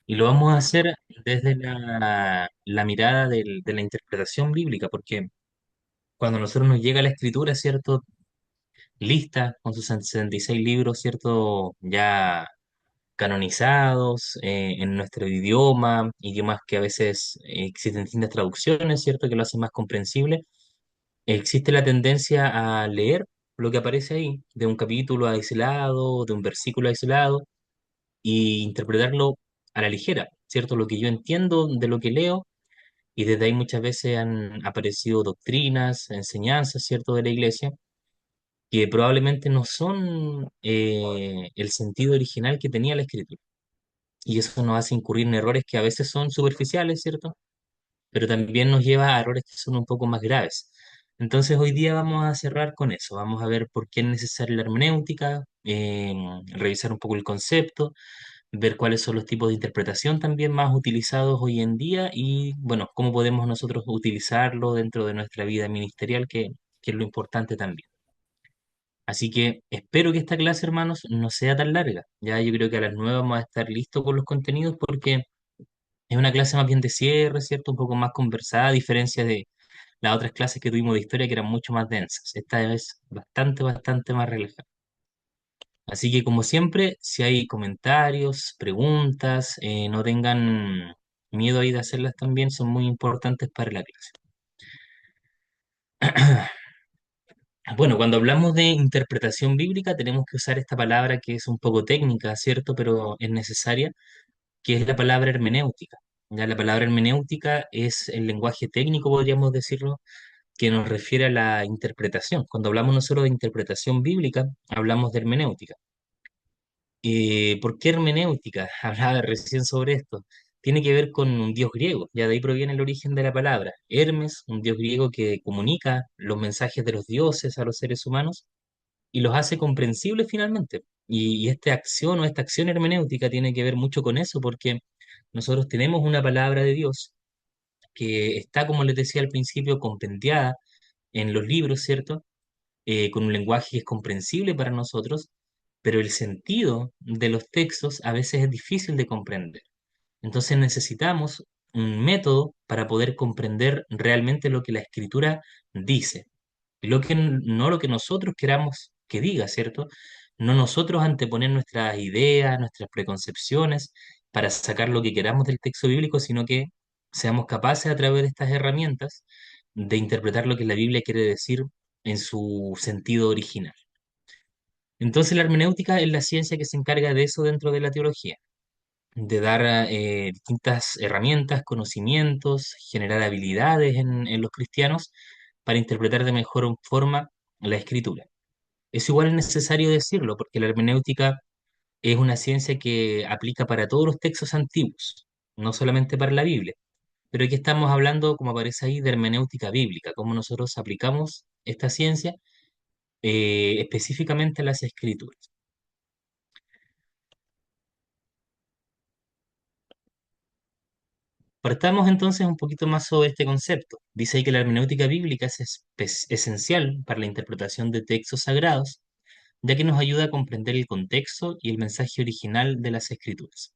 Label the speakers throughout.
Speaker 1: Y lo vamos a hacer desde la mirada de la interpretación bíblica, porque cuando a nosotros nos llega la escritura, ¿cierto? Lista, con sus 66 libros, ¿cierto? Ya canonizados en nuestro idioma, idiomas que a veces existen distintas traducciones, ¿cierto? Que lo hacen más comprensible. Existe la tendencia a leer lo que aparece ahí, de un capítulo aislado, de un versículo aislado, y interpretarlo a la ligera, ¿cierto? Lo que yo entiendo de lo que leo, y desde ahí muchas veces han aparecido doctrinas, enseñanzas, ¿cierto? De la iglesia, que probablemente no son el sentido original que tenía la escritura. Y eso nos hace incurrir en errores que a veces son superficiales, ¿cierto? Pero también nos lleva a errores que son un poco más graves. Entonces hoy día vamos a cerrar con eso, vamos a ver por qué es necesaria la hermenéutica, revisar un poco el concepto, ver cuáles son los tipos de interpretación también más utilizados hoy en día y, bueno, cómo podemos nosotros utilizarlo dentro de nuestra vida ministerial, que es lo importante también. Así que espero que esta clase, hermanos, no sea tan larga. Ya yo creo que a las 9 vamos a estar listos con los contenidos porque es una clase más bien de cierre, ¿cierto? Un poco más conversada, a diferencia de las otras clases que tuvimos de historia que eran mucho más densas. Esta es bastante más relajada. Así que como siempre, si hay comentarios, preguntas, no tengan miedo ahí de hacerlas también, son muy importantes para la clase. Bueno, cuando hablamos de interpretación bíblica tenemos que usar esta palabra que es un poco técnica, ¿cierto? Pero es necesaria, que es la palabra hermenéutica. Ya la palabra hermenéutica es el lenguaje técnico, podríamos decirlo, que nos refiere a la interpretación. Cuando hablamos nosotros de interpretación bíblica, hablamos de hermenéutica. ¿Por qué hermenéutica? Hablaba recién sobre esto. Tiene que ver con un dios griego, ya de ahí proviene el origen de la palabra. Hermes, un dios griego que comunica los mensajes de los dioses a los seres humanos y los hace comprensibles finalmente. Y esta acción o esta acción hermenéutica tiene que ver mucho con eso, porque nosotros tenemos una palabra de Dios que está, como les decía al principio, compendiada en los libros, ¿cierto? Con un lenguaje que es comprensible para nosotros, pero el sentido de los textos a veces es difícil de comprender. Entonces necesitamos un método para poder comprender realmente lo que la escritura dice, y no lo que nosotros queramos que diga, ¿cierto? No nosotros anteponer nuestras ideas, nuestras preconcepciones para sacar lo que queramos del texto bíblico, sino que seamos capaces a través de estas herramientas de interpretar lo que la Biblia quiere decir en su sentido original. Entonces la hermenéutica es la ciencia que se encarga de eso dentro de la teología, de dar distintas herramientas, conocimientos, generar habilidades en los cristianos para interpretar de mejor forma la escritura. Es igual necesario decirlo, porque la hermenéutica es una ciencia que aplica para todos los textos antiguos, no solamente para la Biblia. Pero aquí estamos hablando, como aparece ahí, de hermenéutica bíblica, cómo nosotros aplicamos esta ciencia específicamente a las escrituras. Partamos entonces un poquito más sobre este concepto. Dice ahí que la hermenéutica bíblica es esencial para la interpretación de textos sagrados, ya que nos ayuda a comprender el contexto y el mensaje original de las escrituras.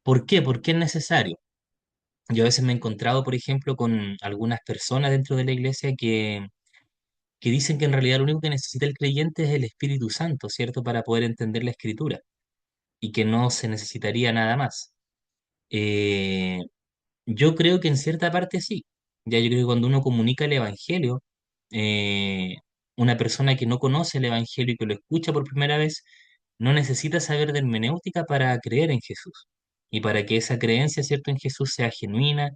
Speaker 1: ¿Por qué? ¿Por qué es necesario? Yo a veces me he encontrado, por ejemplo, con algunas personas dentro de la iglesia que dicen que en realidad lo único que necesita el creyente es el Espíritu Santo, ¿cierto? Para poder entender la escritura y que no se necesitaría nada más. Eh, yo creo que en cierta parte sí. Ya yo creo que cuando uno comunica el Evangelio, eh, una persona que no conoce el Evangelio y que lo escucha por primera vez, no necesita saber de hermenéutica para creer en Jesús y para que esa creencia, ¿cierto?, en Jesús sea genuina,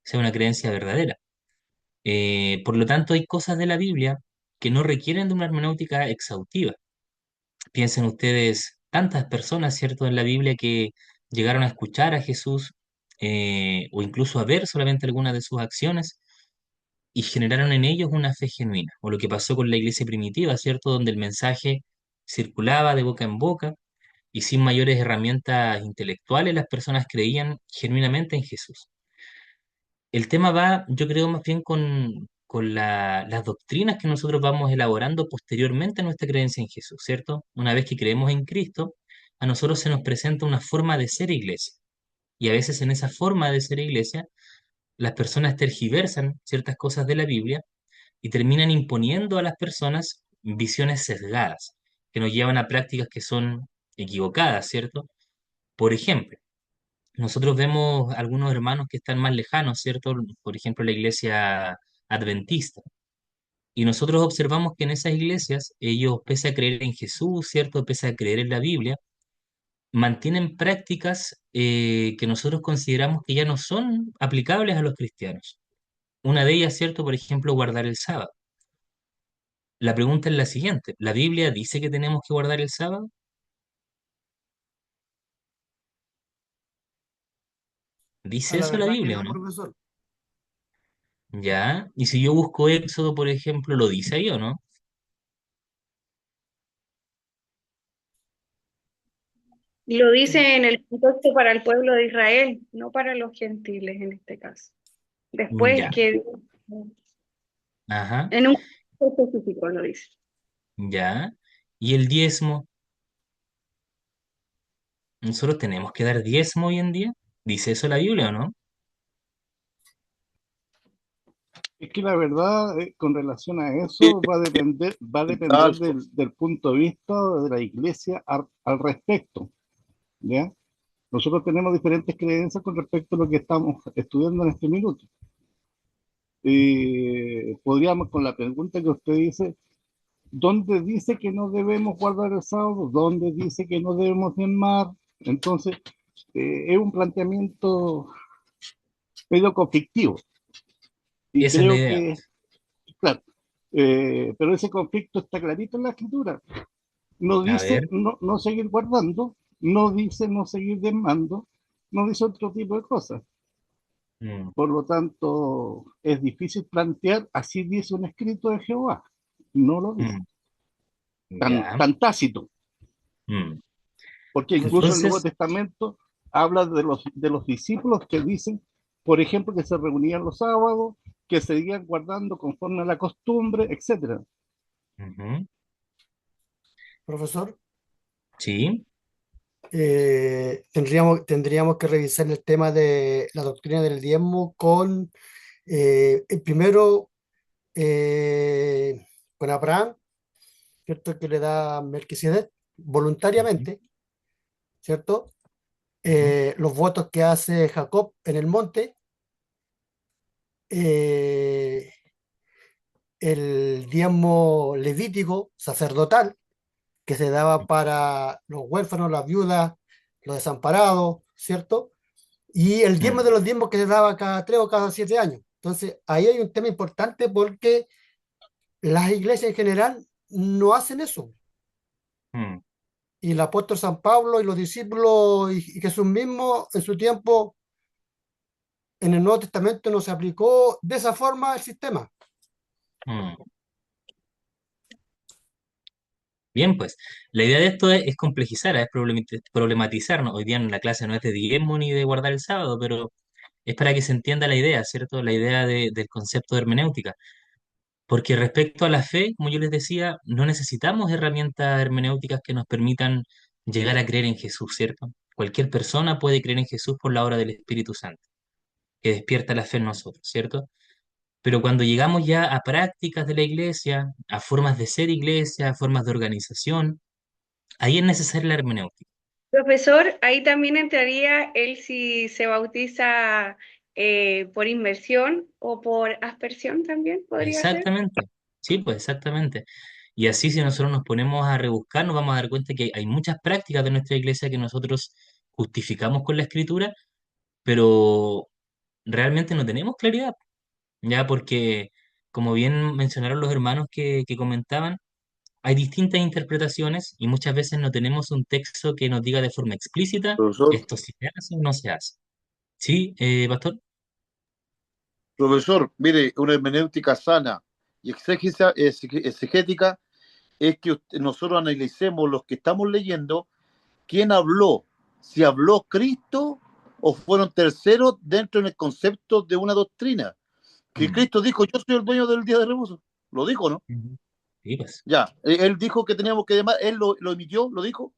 Speaker 1: sea una creencia verdadera. Por lo tanto, hay cosas de la Biblia que no requieren de una hermenéutica exhaustiva. Piensen ustedes, tantas personas, ¿cierto?, en la Biblia que llegaron a escuchar a Jesús o incluso a ver solamente algunas de sus acciones y generaron en ellos una fe genuina. O lo que pasó con la iglesia primitiva, ¿cierto?, donde el mensaje circulaba de boca en boca y sin mayores herramientas intelectuales las personas creían genuinamente en Jesús. El tema va, yo creo, más bien con las doctrinas que nosotros vamos elaborando posteriormente a nuestra creencia en Jesús, ¿cierto? Una vez que creemos en Cristo, a nosotros se nos presenta una forma de ser iglesia. Y a veces en esa forma de ser iglesia, las personas tergiversan ciertas cosas de la Biblia y terminan imponiendo a las personas visiones sesgadas, que nos llevan a prácticas que son equivocadas, ¿cierto? Por ejemplo, nosotros vemos algunos hermanos que están más lejanos, ¿cierto? Por ejemplo, la iglesia adventista. Y nosotros observamos que en esas iglesias, ellos, pese a creer en Jesús, ¿cierto? Pese a creer en la Biblia, mantienen prácticas que nosotros consideramos que ya no son aplicables a los cristianos. Una de ellas, ¿cierto? Por ejemplo, guardar el sábado. La pregunta es la siguiente: ¿la Biblia dice que tenemos que guardar el sábado?
Speaker 2: A
Speaker 1: ¿Dice
Speaker 2: la
Speaker 1: eso la
Speaker 2: verdad que
Speaker 1: Biblia o
Speaker 2: no,
Speaker 1: no?
Speaker 2: profesor.
Speaker 1: ¿Ya? Y si yo busco Éxodo, por ejemplo, ¿lo dice ahí o no?
Speaker 3: Lo dice en el contexto para el pueblo de Israel, no para los gentiles en este caso. Después
Speaker 1: Ya.
Speaker 3: que
Speaker 1: Ajá.
Speaker 3: en un contexto específico lo dice.
Speaker 1: Ya. ¿Y el diezmo? ¿Nosotros tenemos que dar diezmo hoy en día? ¿Dice eso la Biblia o no?
Speaker 2: Es que la verdad, con relación a eso, va a depender del punto de vista de la iglesia al respecto, ¿ya? Nosotros tenemos diferentes creencias con respecto a lo que estamos estudiando en este minuto. Podríamos, con la pregunta que usted dice, ¿dónde dice que no debemos guardar el sábado? ¿Dónde dice que no debemos diezmar? Entonces, es un planteamiento medio conflictivo. Y
Speaker 1: Esa es la
Speaker 2: creo
Speaker 1: idea.
Speaker 2: que, claro, pero ese conflicto está clarito en la escritura. No
Speaker 1: A
Speaker 2: dice
Speaker 1: ver.
Speaker 2: no seguir guardando, no dice no seguir diezmando, no dice otro tipo de cosas.
Speaker 1: Mm,
Speaker 2: Por lo tanto, es difícil plantear, así dice un escrito de Jehová. No lo dice.
Speaker 1: mm,
Speaker 2: Tan,
Speaker 1: ya.
Speaker 2: tan tácito.
Speaker 1: Mm.
Speaker 2: Porque incluso el Nuevo
Speaker 1: Entonces,
Speaker 2: Testamento habla de los discípulos que dicen, por ejemplo, que se reunían los sábados, que seguían guardando conforme a la costumbre, etcétera.
Speaker 1: ujú,
Speaker 2: Profesor,
Speaker 1: sí.
Speaker 2: tendríamos que revisar el tema de la doctrina del diezmo con, primero, eh, con Abraham, ¿cierto? Que le da Melquisedec
Speaker 1: Ujú,
Speaker 2: voluntariamente, ¿cierto?
Speaker 1: ujú,
Speaker 2: Los votos que hace Jacob en el monte, eh, el diezmo levítico sacerdotal que se daba para los huérfanos, las viudas, los desamparados, ¿cierto? Y el diezmo de
Speaker 1: mm,
Speaker 2: los diezmos que se daba cada 3 o cada 7 años. Entonces, ahí hay un tema importante porque las iglesias en general no hacen eso.
Speaker 1: mm,
Speaker 2: Y el apóstol San Pablo y los discípulos y Jesús mismo en su tiempo en el Nuevo Testamento no se aplicó de esa forma el sistema.
Speaker 1: mm. Bien, pues, la idea de esto es complejizar, es problematizarnos. Hoy día en la clase no es de diezmo ni de guardar el sábado, pero es para que se entienda la idea, ¿cierto? La idea del concepto de hermenéutica. Porque respecto a la fe, como yo les decía, no necesitamos herramientas hermenéuticas que nos permitan llegar a creer en Jesús, ¿cierto? Cualquier persona puede creer en Jesús por la obra del Espíritu Santo, que despierta la fe en nosotros, ¿cierto? Pero cuando llegamos ya a prácticas de la iglesia, a formas de ser iglesia, a formas de organización, ahí es necesaria la hermenéutica.
Speaker 3: Profesor, ahí también entraría él si se bautiza por inmersión o por aspersión también, podría ser.
Speaker 1: Exactamente, sí, pues exactamente. Y así si nosotros nos ponemos a rebuscar, nos vamos a dar cuenta que hay muchas prácticas de nuestra iglesia que nosotros justificamos con la escritura, pero realmente no tenemos claridad, ya porque, como bien mencionaron los hermanos que comentaban, hay distintas interpretaciones y muchas veces no tenemos un texto que nos diga de forma explícita
Speaker 4: Profesor,
Speaker 1: esto si se hace o no se hace. ¿Sí, pastor?
Speaker 4: profesor, mire, una hermenéutica sana y exegética es que nosotros analicemos los que estamos leyendo, quién habló, si habló Cristo o fueron terceros dentro del concepto de una doctrina. Que
Speaker 1: Mm,
Speaker 4: Cristo dijo, yo soy el dueño del día de reposo. Lo dijo, ¿no?
Speaker 1: ujú. Sí, pues.
Speaker 4: Ya, él dijo que teníamos que llamar, él lo emitió, lo dijo,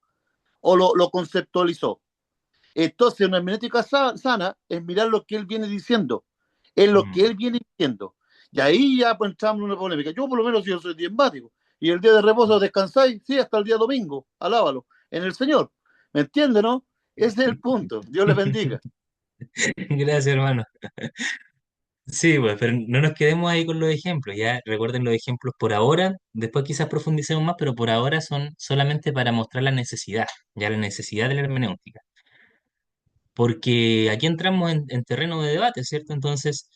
Speaker 4: o lo conceptualizó. Entonces, una hermenéutica sana es mirar lo que él viene diciendo, es lo que
Speaker 1: Mm.
Speaker 4: él viene diciendo. Y ahí ya pues, entramos en una polémica. Yo, por lo menos, yo soy diezmático. Y el día de reposo descansáis, sí, hasta el día domingo, alábalo, en el Señor. ¿Me entiende, no? Ese es el punto. Dios les bendiga.
Speaker 1: Gracias, hermano. Sí, pues, pero no nos quedemos ahí con los ejemplos, ya recuerden los ejemplos por ahora, después quizás profundicemos más, pero por ahora son solamente para mostrar la necesidad, ya la necesidad de la hermenéutica, porque aquí entramos en terreno de debate, ¿cierto? Entonces,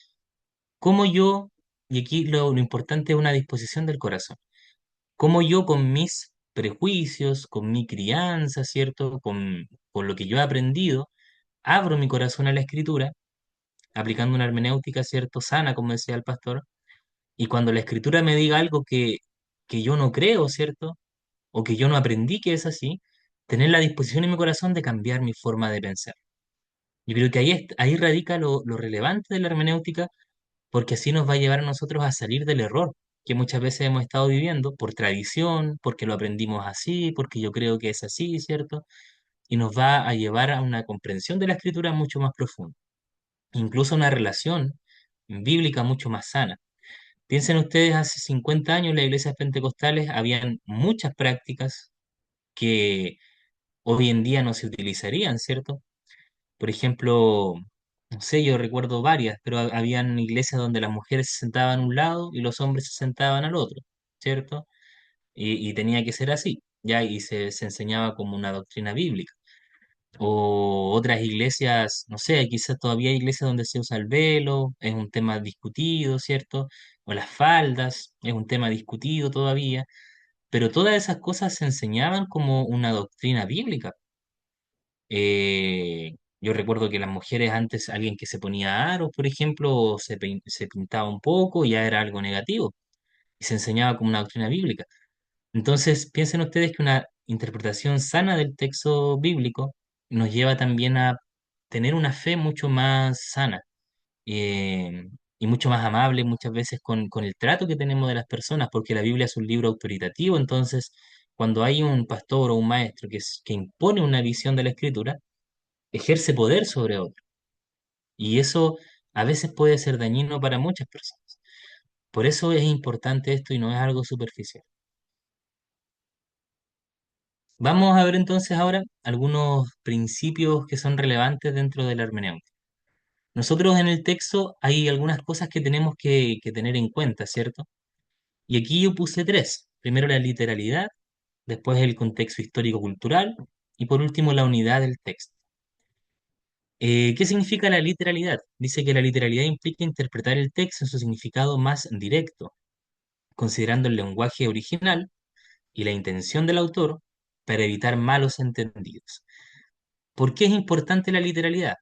Speaker 1: ¿cómo yo, y aquí lo importante es una disposición del corazón, cómo yo con mis prejuicios, con mi crianza, ¿cierto? Con lo que yo he aprendido, abro mi corazón a la escritura, aplicando una hermenéutica, ¿cierto? Sana, como decía el pastor. Y cuando la escritura me diga algo que yo no creo, ¿cierto? O que yo no aprendí que es así, tener la disposición en mi corazón de cambiar mi forma de pensar. Yo creo que ahí radica lo relevante de la hermenéutica, porque así nos va a llevar a nosotros a salir del error que muchas veces hemos estado viviendo por tradición, porque lo aprendimos así, porque yo creo que es así, ¿cierto? Y nos va a llevar a una comprensión de la escritura mucho más profunda, incluso a una relación bíblica mucho más sana. Piensen ustedes, hace 50 años en las iglesias pentecostales habían muchas prácticas que hoy en día no se utilizarían, ¿cierto? Por ejemplo, no sé, yo recuerdo varias, pero habían iglesias donde las mujeres se sentaban a un lado y los hombres se sentaban al otro, ¿cierto? Y tenía que ser así, ya, y se enseñaba como una doctrina bíblica. O otras iglesias, no sé, quizás todavía hay iglesias donde se usa el velo, es un tema discutido, ¿cierto? O las faldas, es un tema discutido todavía, pero todas esas cosas se enseñaban como una doctrina bíblica. Yo recuerdo que las mujeres antes, alguien que se ponía aros, por ejemplo, o se pintaba un poco, ya era algo negativo, y se enseñaba como una doctrina bíblica. Entonces, piensen ustedes que una interpretación sana del texto bíblico nos lleva también a tener una fe mucho más sana, eh, y mucho más amable muchas veces con el trato que tenemos de las personas, porque la Biblia es un libro autoritativo, entonces cuando hay un pastor o un maestro que impone una visión de la escritura, ejerce poder sobre otro, y eso a veces puede ser dañino para muchas personas. Por eso es importante esto y no es algo superficial. Vamos a ver entonces ahora algunos principios que son relevantes dentro de la hermenéutica. Nosotros en el texto hay algunas cosas que tenemos que tener en cuenta, ¿cierto? Y aquí yo puse tres. Primero la literalidad, después el contexto histórico-cultural y por último la unidad del texto. ¿Qué significa la literalidad? Dice que la literalidad implica interpretar el texto en su significado más directo, considerando el lenguaje original y la intención del autor para evitar malos entendidos. ¿Por qué es importante la literalidad?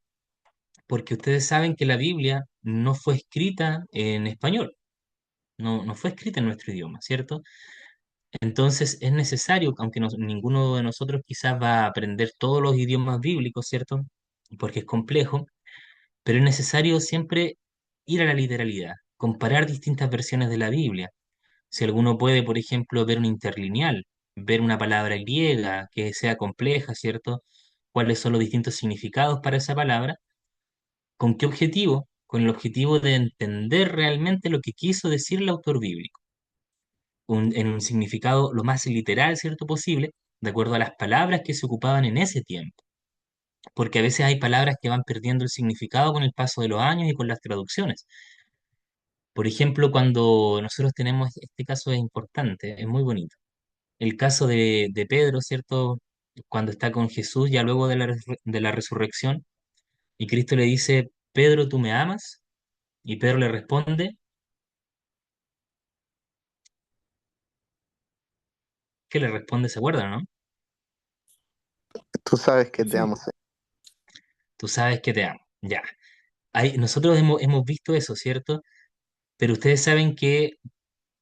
Speaker 1: Porque ustedes saben que la Biblia no fue escrita en español, no fue escrita en nuestro idioma, ¿cierto? Entonces es necesario, aunque ninguno de nosotros quizás va a aprender todos los idiomas bíblicos, ¿cierto? Porque es complejo, pero es necesario siempre ir a la literalidad, comparar distintas versiones de la Biblia. Si alguno puede, por ejemplo, ver un interlineal, ver una palabra griega que sea compleja, ¿cierto? ¿Cuáles son los distintos significados para esa palabra? ¿Con qué objetivo? Con el objetivo de entender realmente lo que quiso decir el autor bíblico, en un significado lo más literal, ¿cierto? Posible, de acuerdo a las palabras que se ocupaban en ese tiempo. Porque a veces hay palabras que van perdiendo el significado con el paso de los años y con las traducciones. Por ejemplo, cuando nosotros tenemos, este caso es importante, es muy bonito. El caso de Pedro, ¿cierto? Cuando está con Jesús, ya luego de la resurrección, y Cristo le dice, Pedro, ¿tú me amas? Y Pedro le responde, ¿qué le responde? ¿Se acuerdan, no?
Speaker 5: Tú sabes que
Speaker 2: Sí,
Speaker 5: te
Speaker 2: sí.
Speaker 5: amo, Señor.
Speaker 1: Tú sabes que te amo. Ya. Nosotros hemos visto eso, ¿cierto? Pero ustedes saben que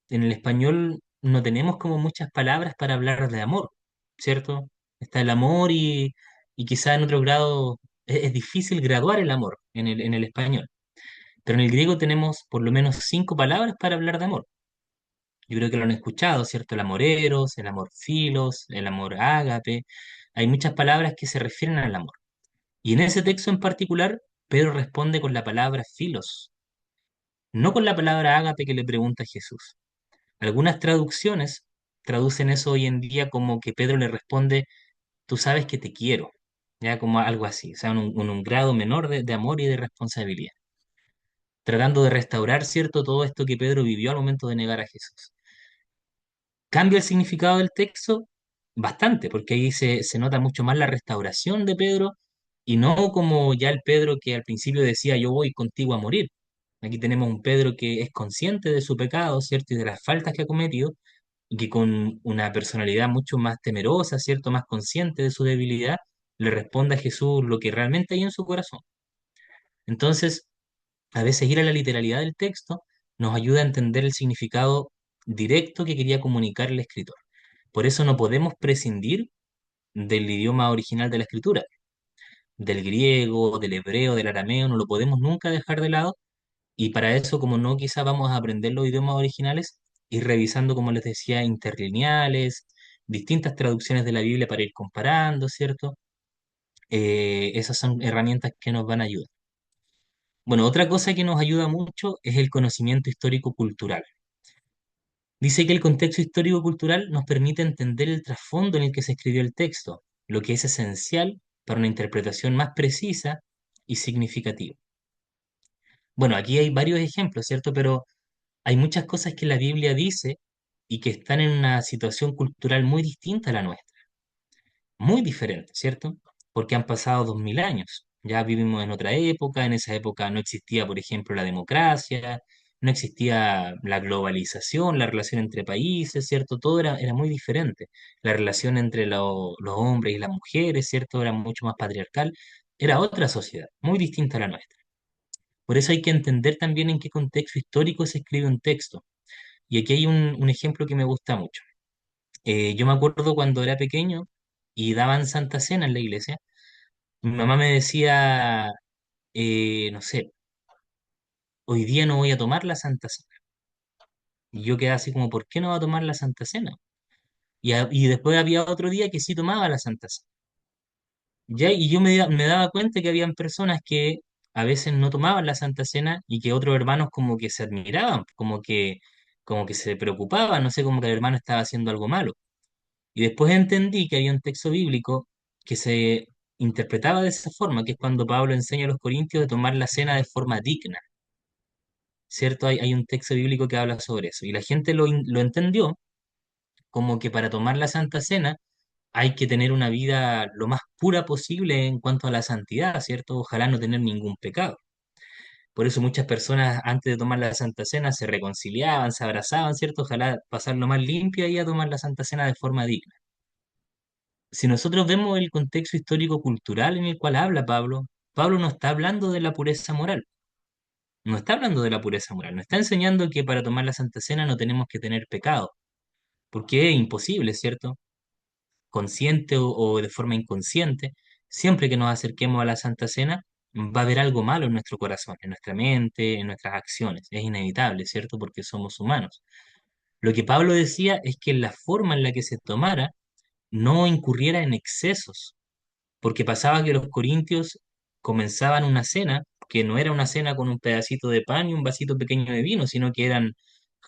Speaker 1: en el español no tenemos como muchas palabras para hablar de amor, ¿cierto? Está el amor y quizá en otro grado es difícil graduar el amor en el español. Pero en el griego tenemos por lo menos 5 palabras para hablar de amor. Yo creo que lo han escuchado, ¿cierto? El amor eros, el amor filos, el amor ágape. Hay muchas palabras que se refieren al amor. Y en ese texto en particular, Pedro responde con la palabra filos, no con la palabra ágape que le pregunta a Jesús. Algunas traducciones traducen eso hoy en día como que Pedro le responde, tú sabes que te quiero, ya como algo así, o sea, un grado menor de amor y de responsabilidad, tratando de restaurar, ¿cierto?, todo esto que Pedro vivió al momento de negar a Jesús. Cambia el significado del texto bastante, porque ahí se nota mucho más la restauración de Pedro y no como ya el Pedro que al principio decía yo voy contigo a morir. Aquí tenemos un Pedro que es consciente de su pecado, ¿cierto? Y de las faltas que ha cometido y que con una personalidad mucho más temerosa, ¿cierto? Más consciente de su debilidad, le responde a Jesús lo que realmente hay en su corazón. Entonces, a veces ir a la literalidad del texto nos ayuda a entender el significado directo que quería comunicar el escritor. Por eso no podemos prescindir del idioma original de la escritura, del griego, del hebreo, del arameo, no lo podemos nunca dejar de lado. Y para eso, como no, quizá vamos a aprender los idiomas originales, ir revisando, como les decía, interlineales, distintas traducciones de la Biblia para ir comparando, ¿cierto? Esas son herramientas que nos van a ayudar. Bueno, otra cosa que nos ayuda mucho es el conocimiento histórico-cultural. Dice que el contexto histórico-cultural nos permite entender el trasfondo en el que se escribió el texto, lo que es esencial para una interpretación más precisa y significativa. Bueno, aquí hay varios ejemplos, ¿cierto? Pero hay muchas cosas que la Biblia dice y que están en una situación cultural muy distinta a la nuestra, muy diferente, ¿cierto? Porque han pasado 2000 años. Ya vivimos en otra época, en esa época no existía, por ejemplo, la democracia, no existía la globalización, la relación entre países, ¿cierto? Todo era muy diferente. La relación entre los hombres y las mujeres, ¿cierto? Era mucho más patriarcal. Era otra sociedad, muy distinta a la nuestra. Por eso hay que entender también en qué contexto histórico se escribe un texto. Y aquí hay un ejemplo que me gusta mucho. Yo me acuerdo cuando era pequeño y daban Santa Cena en la iglesia, mi mamá me decía, no sé, hoy día no voy a tomar la Santa Cena. Y yo quedaba así como, ¿por qué no va a tomar la Santa Cena? Y después había otro día que sí tomaba la Santa Cena. ¿Ya? Y yo me daba cuenta que habían personas que a veces no tomaban la Santa Cena y que otros hermanos como que se admiraban, como que se preocupaban, no sé, como que el hermano estaba haciendo algo malo. Y después entendí que había un texto bíblico que se interpretaba de esa forma, que es cuando Pablo enseña a los corintios de tomar la cena de forma digna, ¿cierto? Hay un texto bíblico que habla sobre eso. Y la gente lo entendió como que para tomar la Santa Cena hay que tener una vida lo más pura posible en cuanto a la santidad, ¿cierto? Ojalá no tener ningún pecado. Por eso muchas personas antes de tomar la Santa Cena se reconciliaban, se abrazaban, ¿cierto? Ojalá pasar lo más limpio y a tomar la Santa Cena de forma digna. Si nosotros vemos el contexto histórico-cultural en el cual habla Pablo, Pablo no está hablando de la pureza moral, no está hablando de la pureza moral, no está enseñando que para tomar la Santa Cena no tenemos que tener pecado, porque es imposible, ¿cierto? Consciente o de forma inconsciente, siempre que nos acerquemos a la Santa Cena, va a haber algo malo en nuestro corazón, en nuestra mente, en nuestras acciones. Es inevitable, ¿cierto? Porque somos humanos. Lo que Pablo decía es que la forma en la que se tomara no incurriera en excesos, porque pasaba que los corintios comenzaban una cena, que no era una cena con un pedacito de pan y un vasito pequeño de vino, sino que eran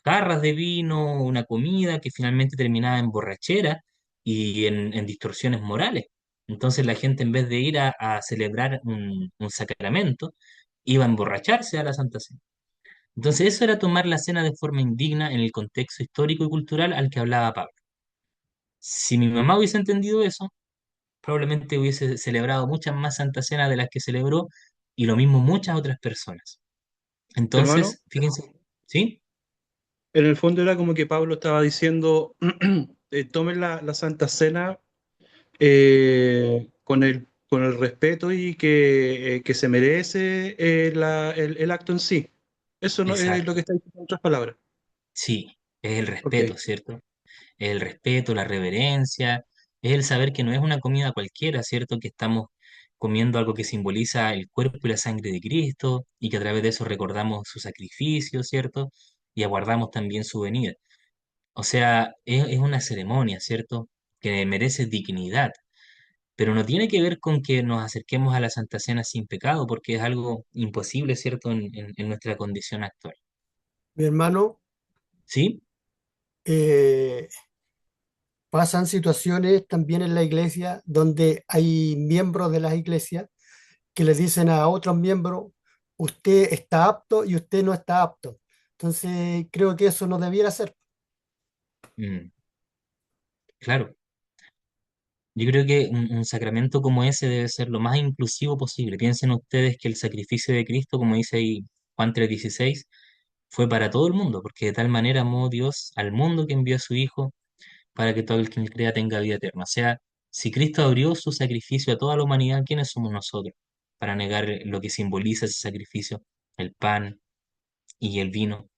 Speaker 1: jarras de vino, una comida que finalmente terminaba en borrachera y en distorsiones morales. Entonces la gente en vez de ir a celebrar un sacramento, iba a emborracharse a la Santa Cena. Entonces eso era tomar la cena de forma indigna en el contexto histórico y cultural al que hablaba Pablo. Si mi mamá hubiese entendido eso, probablemente hubiese celebrado muchas más Santas Cenas de las que celebró y lo mismo muchas otras personas.
Speaker 5: Hermano,
Speaker 1: Entonces, fíjense, ¿sí?
Speaker 5: en el fondo era como que Pablo estaba diciendo, tomen la Santa Cena con el respeto y que se merece el acto en sí. Eso no es lo
Speaker 1: Exacto,
Speaker 5: que está diciendo en otras palabras.
Speaker 1: sí, es el
Speaker 5: Ok.
Speaker 1: respeto, ¿cierto? Es el respeto, la reverencia, es el saber que no es una comida cualquiera, ¿cierto? Que estamos comiendo algo que simboliza el cuerpo y la sangre de Cristo y que a través de eso recordamos su sacrificio, ¿cierto? Y aguardamos también su venida. O sea, es una ceremonia, ¿cierto? Que merece dignidad. pero no tiene que ver con que nos acerquemos a la Santa Cena sin pecado, porque es algo imposible, ¿cierto?, en nuestra condición actual.
Speaker 6: Mi hermano,
Speaker 1: ¿Sí?
Speaker 6: eh, pasan situaciones también en la iglesia donde hay miembros de las iglesias que le dicen a otros miembros, usted está apto y usted no está apto. Entonces, creo que eso no debiera ser.
Speaker 1: Mm, claro. Yo creo que un sacramento como ese debe ser lo más inclusivo posible. Piensen ustedes que el sacrificio de Cristo, como dice ahí Juan 3:16, fue para todo el mundo, porque de tal manera amó Dios al mundo que envió a su Hijo para que todo el que en él crea tenga vida eterna. O sea, si Cristo abrió su sacrificio a toda la humanidad, ¿quiénes somos nosotros para negar lo que simboliza ese sacrificio, el pan y el vino?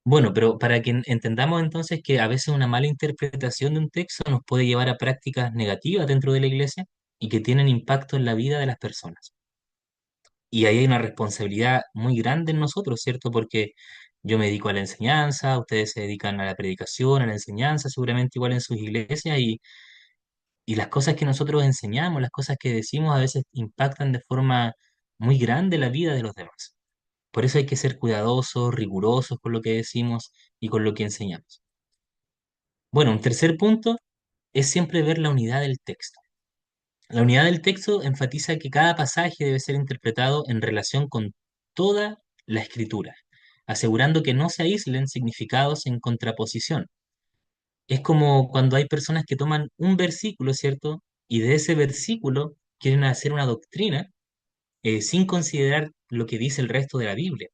Speaker 1: Bueno, pero para que entendamos entonces que a veces una mala interpretación de un texto nos puede llevar a prácticas negativas dentro de la iglesia y que tienen impacto en la vida de las personas. Y ahí hay una responsabilidad muy grande en nosotros, ¿cierto? Porque yo me dedico a la enseñanza, ustedes se dedican a la predicación, a la enseñanza, seguramente igual en sus iglesias, y las cosas que nosotros enseñamos, las cosas que decimos a veces impactan de forma muy grande la vida de los demás. Por eso hay que ser cuidadosos, rigurosos con lo que decimos y con lo que enseñamos. Bueno, un tercer punto es siempre ver la unidad del texto. La unidad del texto enfatiza que cada pasaje debe ser interpretado en relación con toda la escritura, asegurando que no se aíslen significados en contraposición. Es como cuando hay personas que toman un versículo, ¿cierto? Y de ese versículo quieren hacer una doctrina sin considerar lo que dice el resto de la Biblia.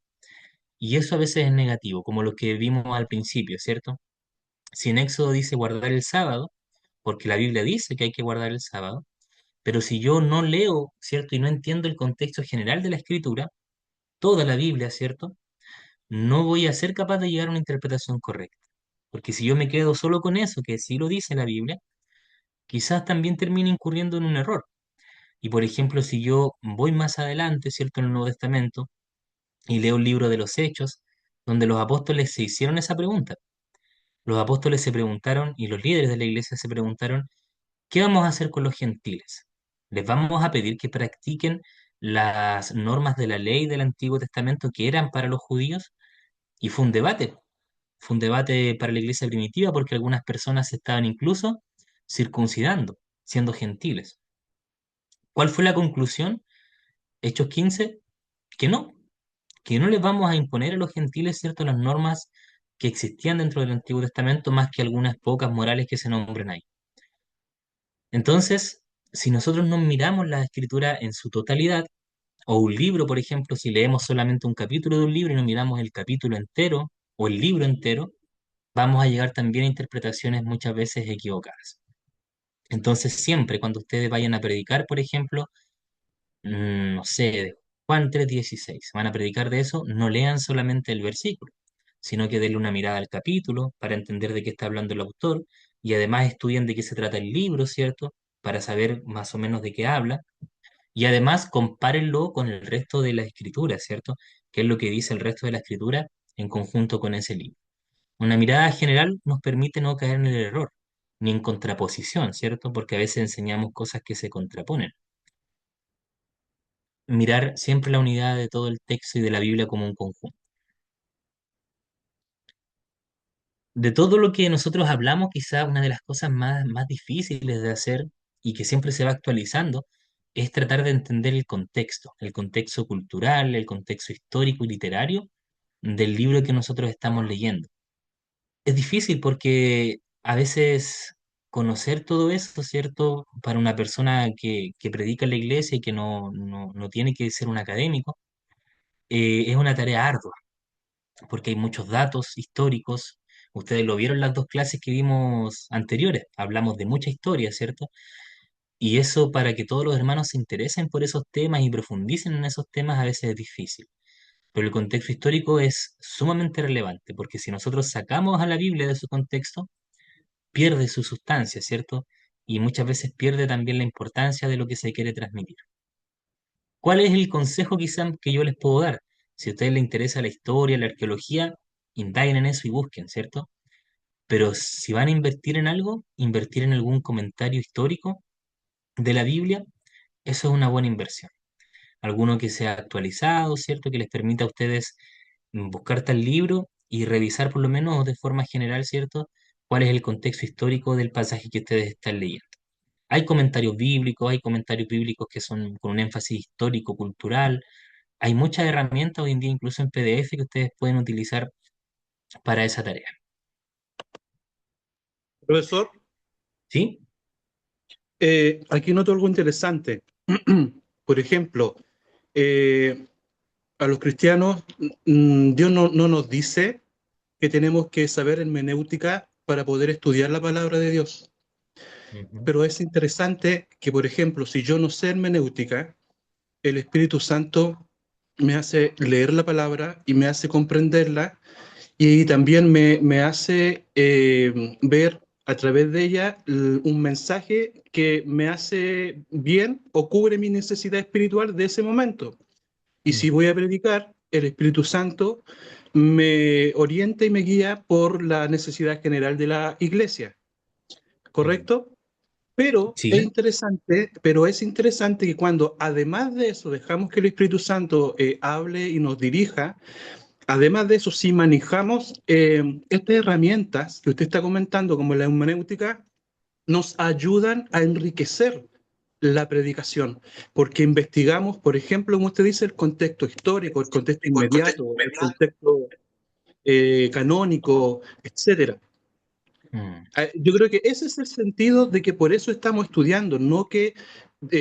Speaker 1: Y eso a veces es negativo, como lo que vimos al principio, ¿cierto? Si en Éxodo dice guardar el sábado, porque la Biblia dice que hay que guardar el sábado, pero si yo no leo, ¿cierto? Y no entiendo el contexto general de la escritura, toda la Biblia, ¿cierto? No voy a ser capaz de llegar a una interpretación correcta. Porque si yo me quedo solo con eso, que sí lo dice la Biblia, quizás también termine incurriendo en un error. Y por ejemplo, si yo voy más adelante, ¿cierto? En el Nuevo Testamento y leo el libro de los Hechos, donde los apóstoles se hicieron esa pregunta. Los apóstoles se preguntaron y los líderes de la iglesia se preguntaron, ¿qué vamos a hacer con los gentiles? ¿Les vamos a pedir que practiquen las normas de la ley del Antiguo Testamento que eran para los judíos? Y fue un debate para la iglesia primitiva porque algunas personas se estaban incluso circuncidando, siendo gentiles. ¿Cuál fue la conclusión? Hechos 15, que que no les vamos a imponer a los gentiles, ¿cierto?, las normas que existían dentro del Antiguo Testamento, más que algunas pocas morales que se nombren ahí. Entonces, si nosotros no miramos la escritura en su totalidad, o un libro, por ejemplo, si leemos solamente un capítulo de un libro y no miramos el capítulo entero o el libro entero, vamos a llegar también a interpretaciones muchas veces equivocadas. Entonces, siempre cuando ustedes vayan a predicar, por ejemplo, no sé, de Juan 3:16, van a predicar de eso, no lean solamente el versículo, sino que denle una mirada al capítulo para entender de qué está hablando el autor y además estudien de qué se trata el libro, ¿cierto? Para saber más o menos de qué habla y además compárenlo con el resto de la escritura, ¿cierto? ¿Qué es lo que dice el resto de la escritura en conjunto con ese libro? Una mirada general nos permite no caer en el error, ni en contraposición, ¿cierto? Porque a veces enseñamos cosas que se contraponen. Mirar siempre la unidad de todo el texto y de la Biblia como un conjunto. De todo lo que nosotros hablamos, quizás una de las cosas más difíciles de hacer y que siempre se va actualizando es tratar de entender el contexto cultural, el contexto histórico y literario del libro que nosotros estamos leyendo. Es difícil porque a veces conocer todo eso, ¿cierto? Para una persona que predica en la iglesia y que no tiene que ser un académico, es una tarea ardua, porque hay muchos datos históricos. Ustedes lo vieron en las dos clases que vimos anteriores, hablamos de mucha historia, ¿cierto? Y eso para que todos los hermanos se interesen por esos temas y profundicen en esos temas a veces es difícil. Pero el contexto histórico es sumamente relevante, porque si nosotros sacamos a la Biblia de su contexto, pierde su sustancia, ¿cierto? Y muchas veces pierde también la importancia de lo que se quiere transmitir. ¿Cuál es el consejo quizá que yo les puedo dar? Si a ustedes les interesa la historia, la arqueología, indaguen en eso y busquen, ¿cierto? Pero si van a invertir en algo, invertir en algún comentario histórico de la Biblia, eso es una buena inversión. Alguno que sea actualizado, ¿cierto? Que les permita a ustedes buscar tal libro y revisar por lo menos de forma general, ¿cierto? Cuál es el contexto histórico del pasaje que ustedes están leyendo. Hay comentarios bíblicos que son con un énfasis histórico, cultural. Hay muchas herramientas hoy en día, incluso en PDF, que ustedes pueden utilizar para esa tarea.
Speaker 5: Profesor,
Speaker 1: ¿Sí?
Speaker 5: aquí noto algo interesante. Por ejemplo, eh, a los cristianos, Dios no nos dice que tenemos que saber hermenéutica para poder estudiar la palabra de Dios.
Speaker 1: Ujú.
Speaker 5: Pero es interesante que, por ejemplo, si yo no sé hermenéutica, el Espíritu Santo me hace leer la palabra y me hace comprenderla y también me hace ver a través de ella un mensaje que me hace bien o cubre mi necesidad espiritual de ese momento. Y si
Speaker 1: Mm.
Speaker 5: voy a predicar, el Espíritu Santo me orienta y me guía por la necesidad general de la iglesia,
Speaker 1: Mm.
Speaker 5: ¿correcto?
Speaker 1: Sí,
Speaker 5: Pero es interesante que cuando además de eso dejamos que el Espíritu Santo hable y nos dirija, además de eso, si manejamos estas herramientas que usted está comentando, como la hermenéutica, nos ayudan a enriquecer la predicación, porque investigamos, por ejemplo, como usted dice, el contexto histórico, el contexto inmediato, el contexto canónico, etcétera.
Speaker 1: mm,
Speaker 5: Yo creo que ese es el sentido de que por eso estamos estudiando, no que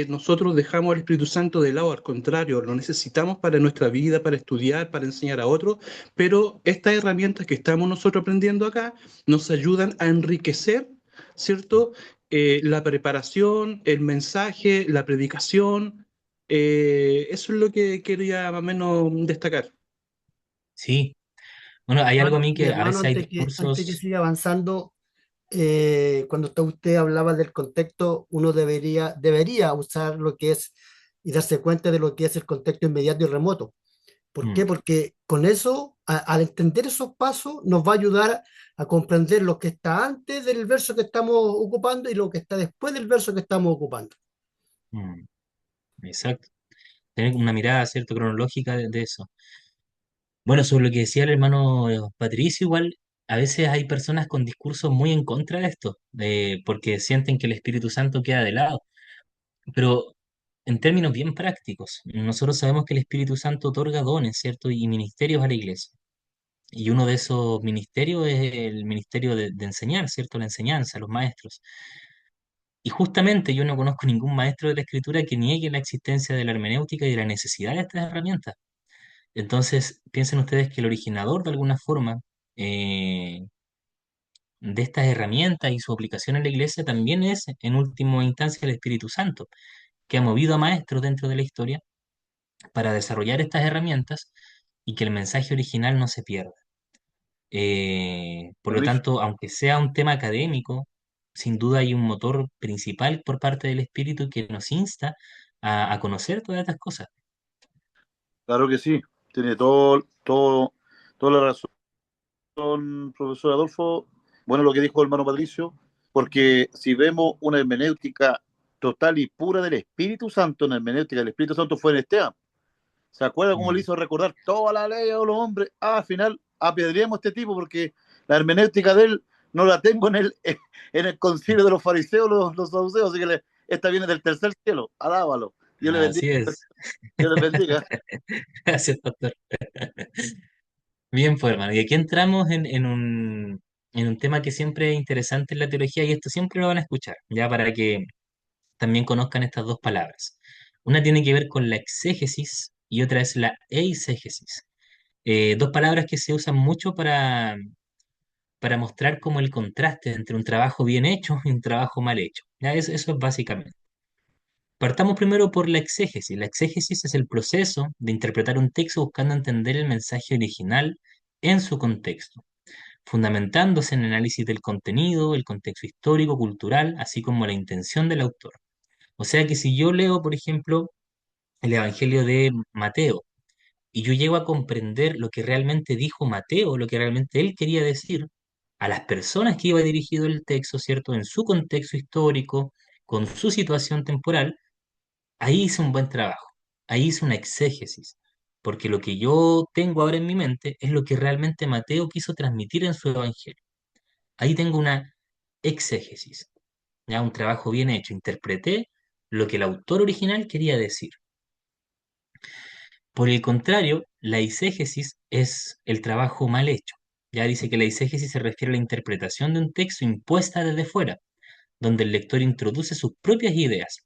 Speaker 5: nosotros dejamos al Espíritu Santo de lado, al contrario, lo necesitamos para nuestra vida, para estudiar, para enseñar a otros, pero estas herramientas que estamos nosotros aprendiendo acá nos ayudan a enriquecer, ¿cierto? La preparación, el mensaje, la predicación, eso es lo que quería más o menos destacar.
Speaker 1: sí. Bueno, hay algo a
Speaker 6: Hermano,
Speaker 1: mí
Speaker 6: y
Speaker 1: que a
Speaker 6: hermano,
Speaker 1: veces hay
Speaker 6: antes que
Speaker 1: discursos.
Speaker 6: siga avanzando, cuando usted hablaba del contexto, uno debería usar lo que es y darse cuenta de lo que es el contexto inmediato y remoto. ¿Por qué?
Speaker 1: Mm,
Speaker 6: Porque con eso, al entender esos pasos, nos va a ayudar a comprender lo que está antes del verso que estamos ocupando y lo que está después del verso que estamos ocupando.
Speaker 1: mm, exacto. Tener una mirada, ¿cierto? Cronológica de eso. Bueno, sobre lo que decía el hermano Patricio, igual a veces hay personas con discursos muy en contra de esto, porque sienten que el Espíritu Santo queda de lado. Pero en términos bien prácticos, nosotros sabemos que el Espíritu Santo otorga dones, ¿cierto? Y ministerios a la iglesia. Y uno de esos ministerios es el ministerio de enseñar, ¿cierto? La enseñanza, los maestros. Y justamente yo no conozco ningún maestro de la escritura que niegue la existencia de la hermenéutica y de la necesidad de estas herramientas. Entonces, piensen ustedes que el originador, de alguna forma, eh, de estas herramientas y su aplicación en la iglesia también es, en última instancia, el Espíritu Santo, que ha movido a maestros dentro de la historia para desarrollar estas herramientas y que el mensaje original no se pierda. Por lo
Speaker 4: Patricio,
Speaker 1: tanto, aunque sea un tema académico, sin duda hay un motor principal por parte del Espíritu que nos insta a conocer todas estas cosas.
Speaker 4: claro que sí, tiene toda la razón, profesor Adolfo. Bueno, lo que dijo el hermano Patricio, porque si vemos una hermenéutica total y pura del Espíritu Santo, una hermenéutica del Espíritu Santo fue en Esteban. ¿Se acuerda cómo le
Speaker 1: Mm.
Speaker 4: hizo recordar toda la ley a los hombres? Ah, al final apedreemos a este tipo porque la hermenéutica de él no la tengo en el concilio de los fariseos, los saduceos, así que esta viene del tercer cielo. Alábalo. Dios le bendiga.
Speaker 1: Así es.
Speaker 4: Dios le bendiga.
Speaker 1: Gracias, pastor. Bien, pues, hermano. Y aquí entramos en un tema que siempre es interesante en la teología y esto siempre lo van a escuchar, ya para que también conozcan estas dos palabras. Una tiene que ver con la exégesis y otra es la eisegesis. Dos palabras que se usan mucho para mostrar como el contraste entre un trabajo bien hecho y un trabajo mal hecho. Ya eso es básicamente. Partamos primero por la exégesis. La exégesis es el proceso de interpretar un texto buscando entender el mensaje original en su contexto, fundamentándose en el análisis del contenido, el contexto histórico, cultural, así como la intención del autor. O sea que si yo leo, por ejemplo, el Evangelio de Mateo y yo llego a comprender lo que realmente dijo Mateo, lo que realmente él quería decir a las personas que iba dirigido el texto, ¿cierto? En su contexto histórico, con su situación temporal, ahí hice un buen trabajo, ahí hice una exégesis, porque lo que yo tengo ahora en mi mente es lo que realmente Mateo quiso transmitir en su evangelio. Ahí tengo una exégesis, ya un trabajo bien hecho, interpreté lo que el autor original quería decir. Por el contrario, la eisegesis es el trabajo mal hecho. Ya dice que la eisegesis se refiere a la interpretación de un texto impuesta desde fuera, donde el lector introduce sus propias ideas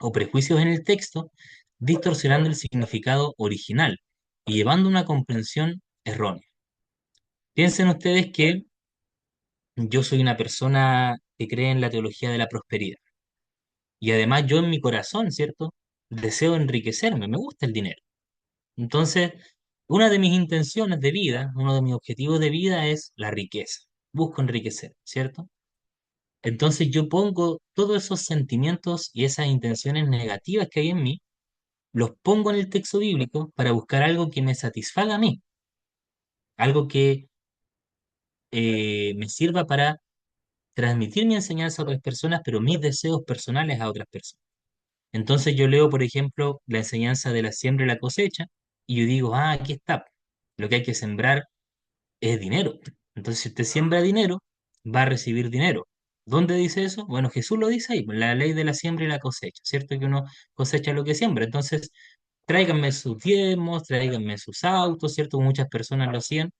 Speaker 1: o prejuicios en el texto, distorsionando el significado original y llevando a una comprensión errónea. Piensen ustedes que yo soy una persona que cree en la teología de la prosperidad y además yo en mi corazón, ¿cierto? Deseo enriquecerme, me gusta el dinero. Entonces, una de mis intenciones de vida, uno de mis objetivos de vida es la riqueza. Busco enriquecer, ¿cierto? Entonces yo pongo todos esos sentimientos y esas intenciones negativas que hay en mí, los pongo en el texto bíblico para buscar algo que me satisfaga a mí, algo que me sirva para transmitir mi enseñanza a otras personas, pero mis deseos personales a otras personas. Entonces yo leo, por ejemplo, la enseñanza de la siembra y la cosecha, y yo digo, ah, aquí está, lo que hay que sembrar es dinero. Entonces, si usted siembra dinero, va a recibir dinero. ¿Dónde dice eso? Bueno, Jesús lo dice ahí, la ley de la siembra y la cosecha, ¿cierto? Que uno cosecha lo que siembra. Entonces, tráiganme sus diezmos, tráiganme sus autos, ¿cierto? Muchas personas lo hacían,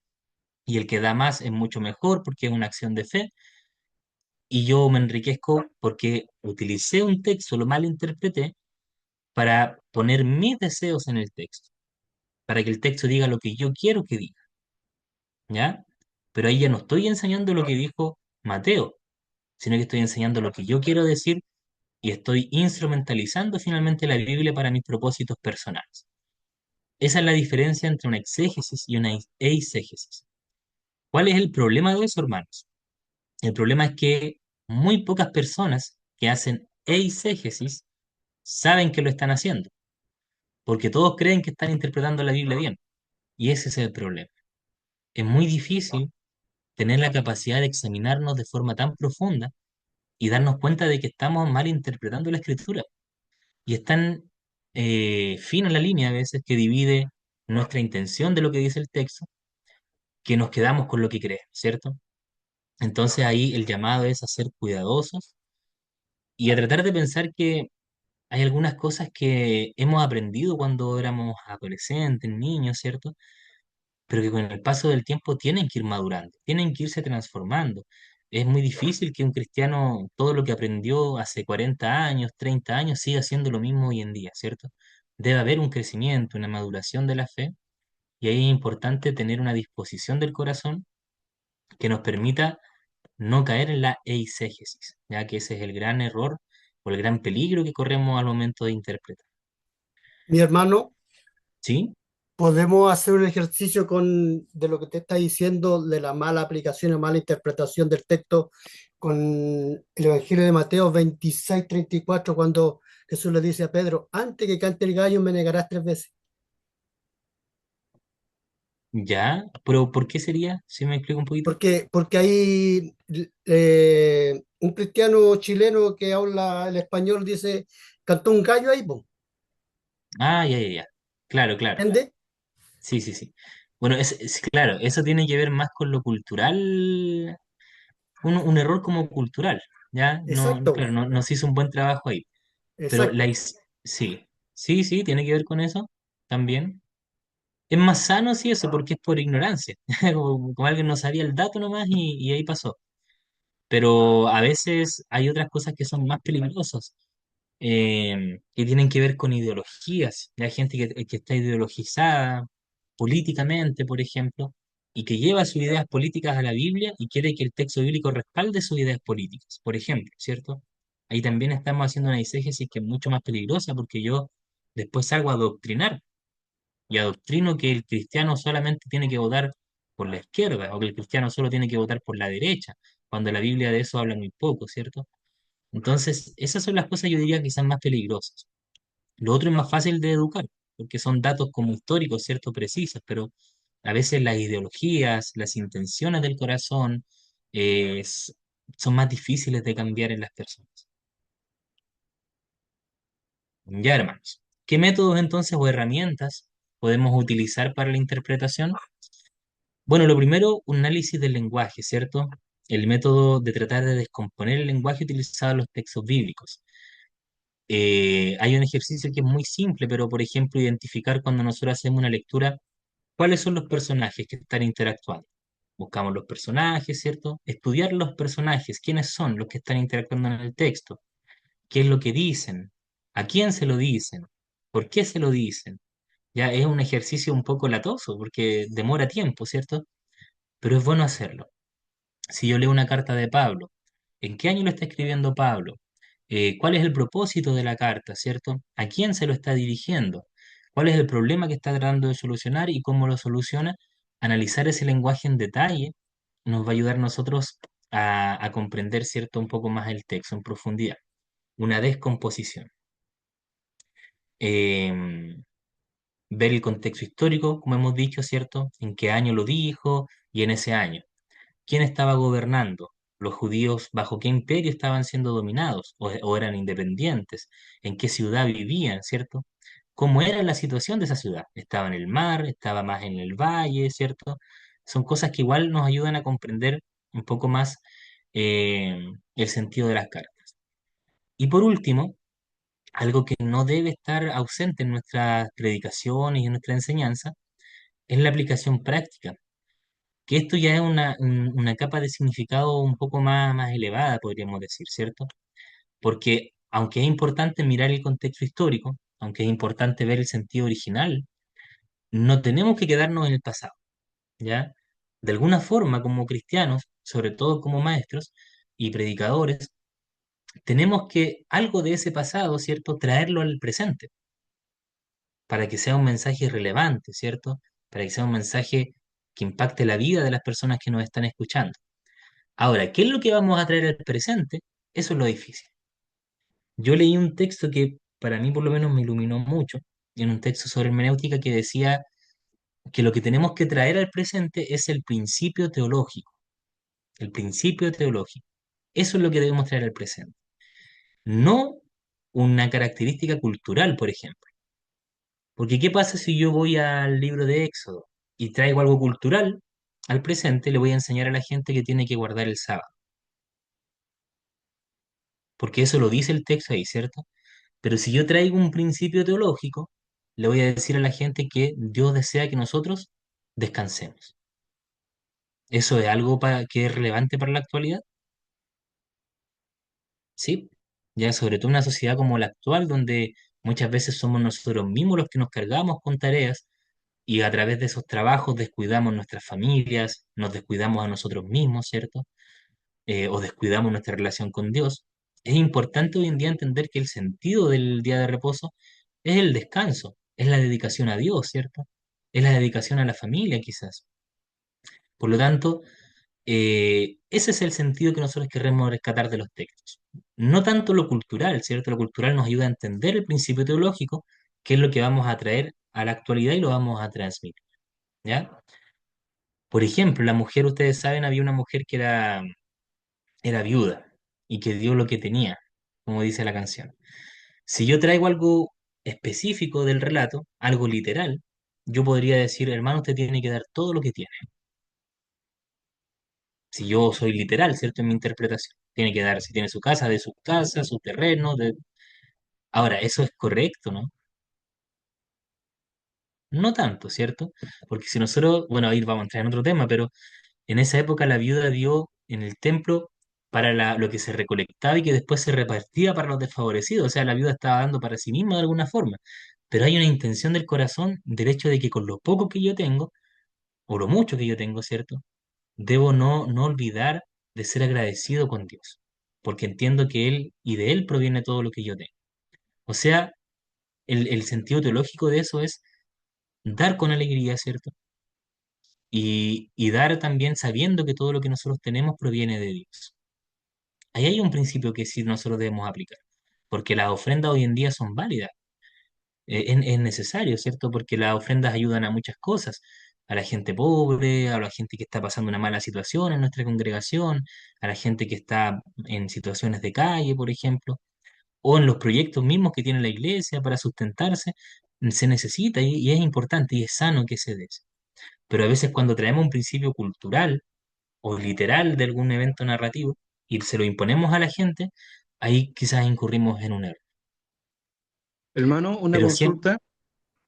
Speaker 1: y el que da más es mucho mejor porque es una acción de fe, y yo me enriquezco porque utilicé un texto, lo malinterpreté, para poner mis deseos en el texto, para que el texto diga lo que yo quiero que diga, ¿ya? Pero ahí ya no estoy enseñando lo que dijo Mateo, sino que estoy enseñando lo que yo quiero decir y estoy instrumentalizando finalmente la Biblia para mis propósitos personales. Esa es la diferencia entre una exégesis y una eisegesis. ¿Cuál es el problema de eso, hermanos? El problema es que muy pocas personas que hacen eisegesis saben que lo están haciendo, porque todos creen que están interpretando la Biblia bien, y ese es el problema. Es muy difícil tener la capacidad de examinarnos de forma tan profunda y darnos cuenta de que estamos mal interpretando la escritura. Y es tan fina la línea a veces que divide nuestra intención de lo que dice el texto, que nos quedamos con lo que creemos, ¿cierto? Entonces ahí el llamado es a ser cuidadosos y a tratar de pensar que hay algunas cosas que hemos aprendido cuando éramos adolescentes, niños, ¿cierto? Pero que con el paso del tiempo tienen que ir madurando, tienen que irse transformando. Es muy difícil que un cristiano todo lo que aprendió hace 40 años, 30 años, siga haciendo lo mismo hoy en día, ¿cierto? Debe haber un crecimiento, una maduración de la fe, y ahí es importante tener una disposición del corazón que nos permita no caer en la eisegesis, ya que ese es el gran error o el gran peligro que corremos al momento de interpretar.
Speaker 6: Mi hermano,
Speaker 1: ¿Sí?
Speaker 6: podemos hacer un ejercicio de lo que te está diciendo de la mala aplicación o mala interpretación del texto con el Evangelio de Mateo 26:34, cuando Jesús le dice a Pedro, antes que cante el gallo me negarás 3 veces.
Speaker 1: ¿Ya? ¿Pero por qué sería? ¿Si me explico un poquito?
Speaker 6: Porque hay un cristiano chileno que habla el español, dice, cantó un gallo ahí, po,
Speaker 1: Ah, ya, ya, ya. Claro, claro.
Speaker 6: ¿entiendes?
Speaker 1: Sí, sí, sí. Bueno, claro, eso tiene que ver más con lo cultural, un error como cultural, ¿ya? No,
Speaker 6: Exacto,
Speaker 1: claro, no se hizo un buen trabajo ahí. Pero
Speaker 6: exacto.
Speaker 1: sí, sí, sí, tiene que ver con eso también. Es más sano si eso, porque es por ignorancia. Como alguien no sabía el dato nomás y ahí pasó. Pero a veces hay otras cosas que son más peligrosas, que tienen que ver con ideologías. Hay gente que está ideologizada políticamente, por ejemplo, y que lleva sus ideas políticas a la Biblia y quiere que el texto bíblico respalde sus ideas políticas, por ejemplo, ¿cierto? Ahí también estamos haciendo una exégesis que es mucho más peligrosa porque yo después salgo a adoctrinar y adoctrino que el cristiano solamente tiene que votar por la izquierda o que el cristiano solo tiene que votar por la derecha, cuando la Biblia de eso habla muy poco, ¿cierto? Entonces, esas son las cosas yo diría que son más peligrosas. Lo otro es más fácil de educar, porque son datos como históricos, ¿cierto? Precisos, pero a veces las ideologías, las intenciones del corazón eh, s- son más difíciles de cambiar en las personas. Ya, hermanos, ¿qué métodos entonces o herramientas podemos utilizar para la interpretación? Bueno, lo primero, un análisis del lenguaje, ¿cierto? El método de tratar de descomponer el lenguaje utilizado en los textos bíblicos. Hay un ejercicio que es muy simple, pero por ejemplo, identificar cuando nosotros hacemos una lectura, cuáles son los personajes que están interactuando. Buscamos los personajes, ¿cierto? Estudiar los personajes, quiénes son los que están interactuando en el texto, qué es lo que dicen, a quién se lo dicen, por qué se lo dicen. Ya es un ejercicio un poco latoso porque demora tiempo, ¿cierto? Pero es bueno hacerlo. Si yo leo una carta de Pablo, ¿en qué año lo está escribiendo Pablo? ¿Cuál es el propósito de la carta, cierto? ¿A quién se lo está dirigiendo? ¿Cuál es el problema que está tratando de solucionar y cómo lo soluciona? Analizar ese lenguaje en detalle nos va a ayudar a nosotros a comprender, cierto, un poco más el texto en profundidad. Una descomposición. Em, Ver el contexto histórico, como hemos dicho, ¿cierto? En qué año lo dijo y en ese año. ¿Quién estaba gobernando? ¿Los judíos bajo qué imperio estaban siendo dominados o eran independientes? ¿En qué ciudad vivían, cierto? ¿Cómo era la situación de esa ciudad? ¿Estaba en el mar? ¿Estaba más en el valle, cierto? Son cosas que igual nos ayudan a comprender un poco más el sentido de las cartas. Y por último, algo que no debe estar ausente en nuestras predicaciones y en nuestra enseñanza es la aplicación práctica, que esto ya es una capa de significado un poco más elevada, podríamos decir, ¿cierto? Porque aunque es importante mirar el contexto histórico, aunque es importante ver el sentido original, no tenemos que quedarnos en el pasado, ¿ya? De alguna forma, como cristianos, sobre todo como maestros y predicadores, tenemos que algo de ese pasado, ¿cierto?, traerlo al presente, para que sea un mensaje relevante, ¿cierto? Para que sea un mensaje que impacte la vida de las personas que nos están escuchando. Ahora, ¿qué es lo que vamos a traer al presente? Eso es lo difícil. Yo leí un texto que para mí por lo menos me iluminó mucho, en un texto sobre hermenéutica que decía que lo que tenemos que traer al presente es el principio teológico, el principio teológico. Eso es lo que debemos traer al presente. No una característica cultural, por ejemplo. Porque ¿qué pasa si yo voy al libro de Éxodo y traigo algo cultural al presente? Le voy a enseñar a la gente que tiene que guardar el sábado, porque eso lo dice el texto ahí, ¿cierto? Pero si yo traigo un principio teológico, le voy a decir a la gente que Dios desea que nosotros descansemos. ¿Eso es algo que es relevante para la actualidad? Sí, ya sobre todo en una sociedad como la actual, donde muchas veces somos nosotros mismos los que nos cargamos con tareas y a través de esos trabajos descuidamos nuestras familias, nos descuidamos a nosotros mismos, ¿cierto? O descuidamos nuestra relación con Dios. Es importante hoy en día entender que el sentido del día de reposo es el descanso, es la dedicación a Dios, ¿cierto? Es la dedicación a la familia, quizás. Por lo tanto, ese es el sentido que nosotros queremos rescatar de los textos. No tanto lo cultural, ¿cierto? Lo cultural nos ayuda a entender el principio teológico, que es lo que vamos a traer a la actualidad y lo vamos a transmitir, ¿ya? Por ejemplo, la mujer, ustedes saben, había una mujer que era viuda y que dio lo que tenía, como dice la canción. Si yo traigo algo específico del relato, algo literal, yo podría decir, hermano, usted tiene que dar todo lo que tiene. Si yo soy literal, ¿cierto? En mi interpretación. Tiene que dar, si tiene su casa, de su casa, su terreno. Ahora, eso es correcto, ¿no? No tanto, ¿cierto? Porque si nosotros, bueno, ahí vamos a entrar en otro tema, pero en esa época la viuda dio en el templo para lo que se recolectaba y que después se repartía para los desfavorecidos. O sea, la viuda estaba dando para sí misma de alguna forma. Pero hay una intención del corazón del hecho de que con lo poco que yo tengo, o lo mucho que yo tengo, ¿cierto? Debo no olvidar de ser agradecido con Dios, porque entiendo que Él y de Él proviene todo lo que yo tengo. O sea, el sentido teológico de eso es dar con alegría, ¿cierto? Y dar también sabiendo que todo lo que nosotros tenemos proviene de Dios. Ahí hay un principio que sí nosotros debemos aplicar, porque las ofrendas hoy en día son válidas, es necesario, ¿cierto? Porque las ofrendas ayudan a muchas cosas, a la gente pobre, a la gente que está pasando una mala situación en nuestra congregación, a la gente que está en situaciones de calle, por ejemplo. o en los proyectos mismos que tiene la iglesia para sustentarse, se necesita y es importante y es sano que se dé. Pero a veces cuando traemos un principio cultural o literal de algún evento narrativo y se lo imponemos a la gente, ahí quizás incurrimos en un error.
Speaker 5: Hermano, una
Speaker 1: Pero siempre,
Speaker 5: consulta,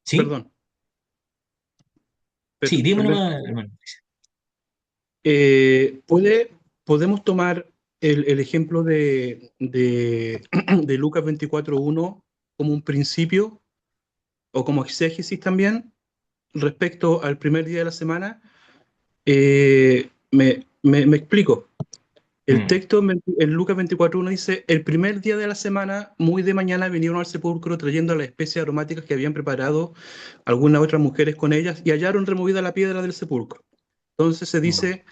Speaker 1: ¿sí?
Speaker 5: perdón,
Speaker 1: Sí, dime
Speaker 5: Alberto.
Speaker 1: nomás, hermano.
Speaker 5: Eh, ¿puede, podemos tomar el ejemplo de Lucas 24:1 como un principio o como exégesis también respecto al primer día de la semana? Me explico. El
Speaker 1: Mm,
Speaker 5: texto en Lucas 24:1 dice, el primer día de la semana, muy de mañana, vinieron al sepulcro trayendo las especies aromáticas que habían preparado algunas otras mujeres con ellas y hallaron removida la piedra del sepulcro. Entonces se
Speaker 1: mm,
Speaker 5: dice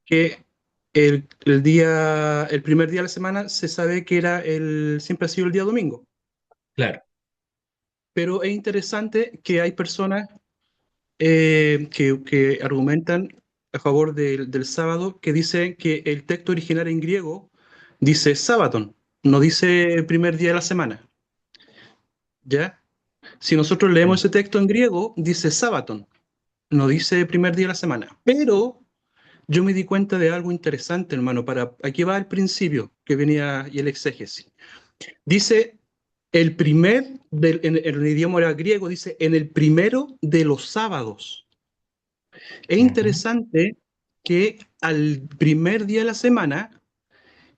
Speaker 5: que el primer día de la semana se sabe que siempre ha sido el día domingo.
Speaker 1: claro.
Speaker 5: Pero es interesante que hay personas que argumentan a favor del sábado, que dicen que el texto original en griego dice sábaton, no dice primer día de la semana, ¿ya? Si nosotros leemos
Speaker 1: Mm,
Speaker 5: ese texto en griego, dice sábaton, no dice primer día de la semana. Pero yo me di cuenta de algo interesante, hermano, aquí va el principio que venía y el exégesis. Dice en el idioma era griego, dice en el primero de los sábados. Es
Speaker 1: ujú,
Speaker 5: interesante que al primer día de la semana,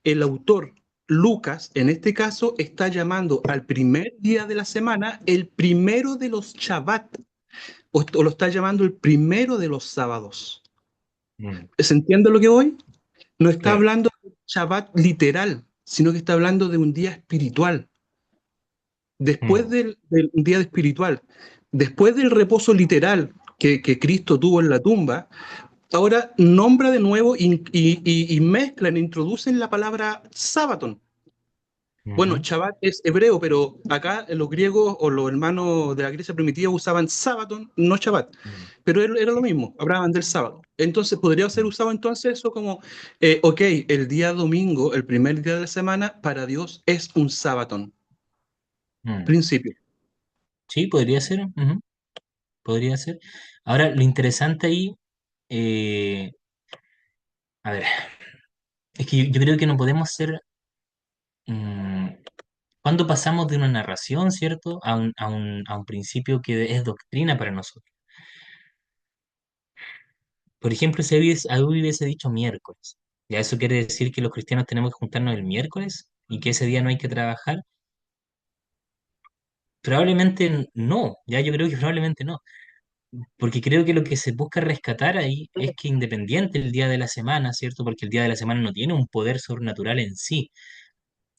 Speaker 5: el autor Lucas, en este caso, está llamando al primer día de la semana el primero de los Shabbat, o lo está llamando el primero de los sábados.
Speaker 1: mm,
Speaker 5: ¿Se entiende lo que voy? No está
Speaker 1: claro.
Speaker 5: hablando de Shabbat literal, sino que está hablando de un día espiritual. Después
Speaker 1: Mm,
Speaker 5: del día espiritual, después del reposo literal que Cristo tuvo en la tumba, ahora nombra de nuevo y mezclan, introducen la palabra Sabaton. Bueno,
Speaker 1: ujú,
Speaker 5: Shabbat es hebreo, pero acá los griegos o los hermanos de la Grecia primitiva usaban Sabaton, no Shabbat.
Speaker 1: mm,
Speaker 5: Pero era lo
Speaker 1: sí,
Speaker 5: mismo, hablaban del sábado. Entonces, podría ser
Speaker 1: mm,
Speaker 5: usado entonces eso como, ok, el día domingo, el primer día de la semana, para Dios es un Sabaton.
Speaker 1: mm.
Speaker 5: Principio.
Speaker 1: Sí, podría ser, ujú, podría ser. Ahora, lo interesante ahí, eh, a ver, es que yo creo que no podemos ser, mm, cuando pasamos de una narración, ¿cierto?, a un principio que es doctrina para nosotros. Por ejemplo, si hubiese dicho miércoles, ¿ya eso quiere decir que los cristianos tenemos que juntarnos el miércoles y que ese día no hay que trabajar? Probablemente no, ya yo creo que probablemente no, porque creo que lo que se busca rescatar ahí es que independiente el día de la semana, ¿cierto? Porque el día de la semana no tiene un poder sobrenatural en sí,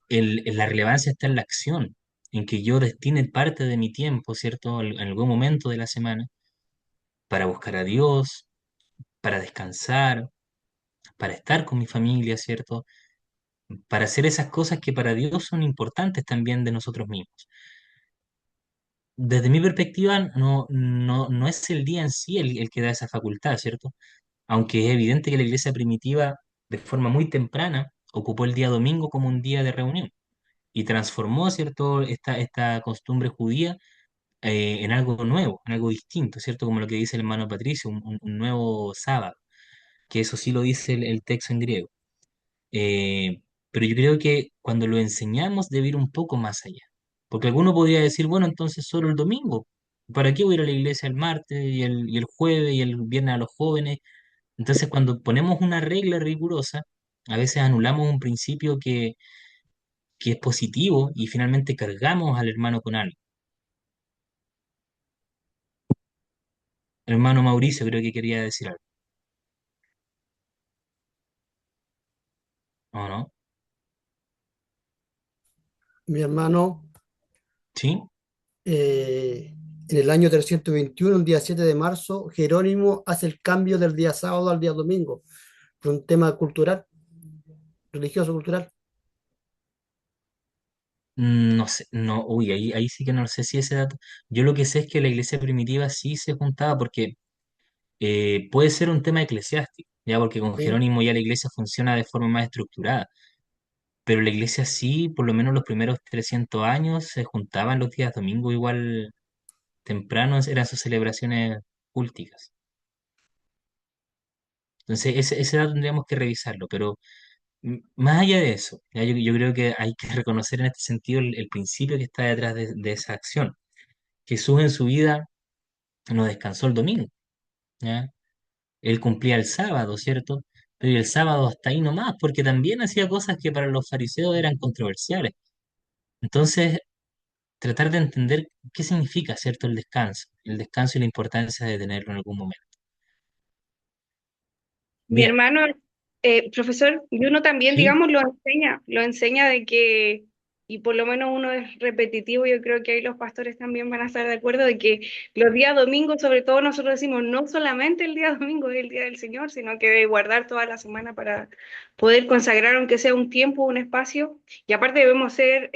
Speaker 1: la relevancia está en la acción, en que yo destine parte de mi tiempo, ¿cierto? En algún momento de la semana para buscar a Dios, para descansar, para estar con mi familia, ¿cierto? Para hacer esas cosas que para Dios son importantes también de nosotros mismos. Desde mi perspectiva, no es el día en sí el que da esa facultad, ¿cierto? Aunque es evidente que la iglesia primitiva, de forma muy temprana, ocupó el día domingo como un día de reunión y transformó, ¿cierto?, esta costumbre judía en algo nuevo, en algo distinto, ¿cierto? Como lo que dice el hermano Patricio, un nuevo sábado, que eso sí lo dice el texto en griego. Pero yo creo que cuando lo enseñamos debe ir un poco más allá. Porque alguno podría decir, bueno, entonces solo el domingo. ¿Para qué voy a ir a la iglesia el martes y el jueves y el viernes a los jóvenes? Entonces, cuando ponemos una regla rigurosa, a veces anulamos un principio que es positivo y finalmente cargamos al hermano con algo. El hermano Mauricio creo que quería decir algo, ¿o no?
Speaker 6: Mi hermano,
Speaker 1: ¿Sí?
Speaker 6: en el año 321, un día 7 de marzo, Jerónimo hace el cambio del día sábado al día domingo, por un tema cultural, religioso cultural.
Speaker 1: No sé, no, uy, ahí sí que no sé si ese dato. Yo lo que sé es que la iglesia primitiva sí se juntaba porque puede ser un tema eclesiástico, ya porque con
Speaker 6: ¿Sí?
Speaker 1: Jerónimo ya la iglesia funciona de forma más estructurada, pero la iglesia sí, por lo menos los primeros 300 años, se juntaban los días domingo igual temprano, eran sus celebraciones culticas. Entonces, ese dato tendríamos que revisarlo, pero más allá de eso, ya yo creo que hay que reconocer en este sentido el principio que está detrás de esa acción. Jesús en su vida no descansó el domingo, ¿ya? Él cumplía el sábado, ¿cierto? Pero el sábado hasta ahí nomás, porque también hacía cosas que para los fariseos eran controversiales. Entonces, tratar de entender qué significa, ¿cierto? El descanso y la importancia de tenerlo en algún momento.
Speaker 3: Mi
Speaker 1: Bien,
Speaker 3: hermano, profesor, y uno también,
Speaker 1: ¿sí?
Speaker 3: digamos, lo enseña de que, y por lo menos uno es repetitivo, yo creo que ahí los pastores también van a estar de acuerdo, de que los días domingos, sobre todo nosotros decimos, no solamente el día domingo es el día del Señor, sino que debe guardar toda la semana para poder consagrar, aunque sea un tiempo, un espacio, y aparte debemos ser,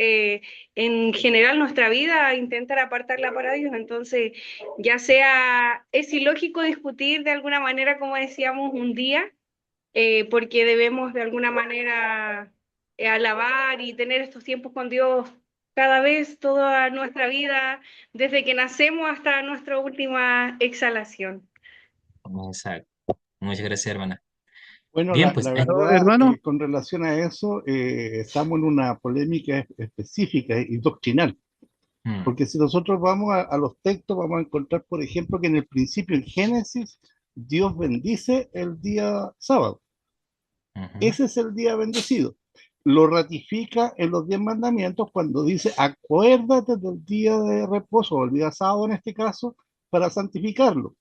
Speaker 3: en general, nuestra vida, intentar apartarla para Dios, entonces ya sea, es ilógico discutir de alguna manera, como decíamos, un día, porque debemos de alguna manera alabar y tener estos tiempos con Dios cada vez, toda nuestra vida, desde que nacemos hasta nuestra última exhalación.
Speaker 1: Exacto. Muchas gracias, hermana.
Speaker 2: Bueno,
Speaker 1: Bien, pues,
Speaker 2: la
Speaker 7: Pero,
Speaker 2: verdad,
Speaker 7: hermano,
Speaker 2: con relación a eso, estamos en una polémica específica y doctrinal,
Speaker 1: mm,
Speaker 2: porque si nosotros vamos a los textos, vamos a encontrar, por ejemplo, que en el principio, en Génesis, Dios bendice el día sábado.
Speaker 1: ujú,
Speaker 2: Ese es el día bendecido. Lo ratifica en los 10 mandamientos cuando dice, acuérdate del día de reposo, o el día sábado en este caso, para santificarlo.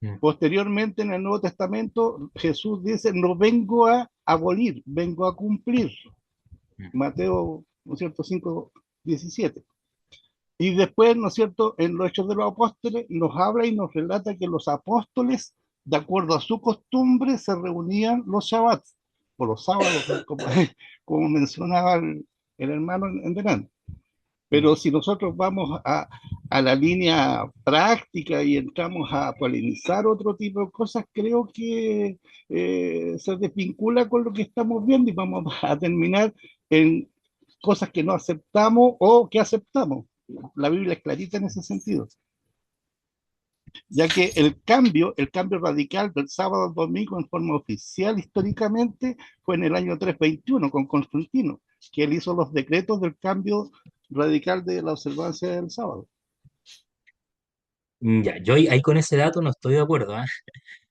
Speaker 1: mm,
Speaker 2: Posteriormente, en el Nuevo Testamento, Jesús dice, no vengo a abolir, vengo a cumplir.
Speaker 1: mm.
Speaker 2: Mateo, ¿no es cierto?, 5:17. Y después, ¿no es cierto?, en los Hechos de los Apóstoles nos habla y nos relata que los apóstoles, de acuerdo a su costumbre, se reunían los Shabbats, o los sábados, como, como mencionaba el hermano en delante.
Speaker 1: Mm.
Speaker 2: Pero si nosotros vamos a la línea práctica y entramos a polinizar otro tipo de cosas, creo que se desvincula con lo que estamos viendo y vamos a terminar en cosas que no aceptamos o que aceptamos. La Biblia es clarita en ese sentido, ya que el cambio radical del sábado al domingo en forma oficial históricamente fue en el año 321 con Constantino, que él hizo los decretos del cambio radical de la observancia del sábado.
Speaker 1: Ya, yo ahí con ese dato no estoy de acuerdo, ¿ah?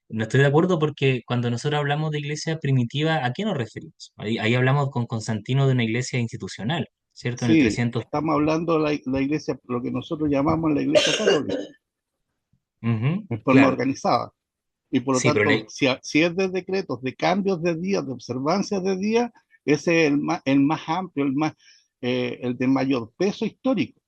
Speaker 1: No estoy de acuerdo porque cuando nosotros hablamos de iglesia primitiva, ¿a qué nos referimos? Ahí hablamos con Constantino de una iglesia institucional, ¿cierto? En el
Speaker 2: Sí,
Speaker 1: 300.
Speaker 2: estamos hablando de la iglesia, lo que nosotros llamamos la iglesia católica,
Speaker 1: Ujú,
Speaker 2: en forma
Speaker 1: claro,
Speaker 2: organizada. Y por lo
Speaker 1: sí, pero
Speaker 2: tanto, si es de decretos, de cambios de días, de observancias de días, ese es el más amplio, el de mayor peso histórico,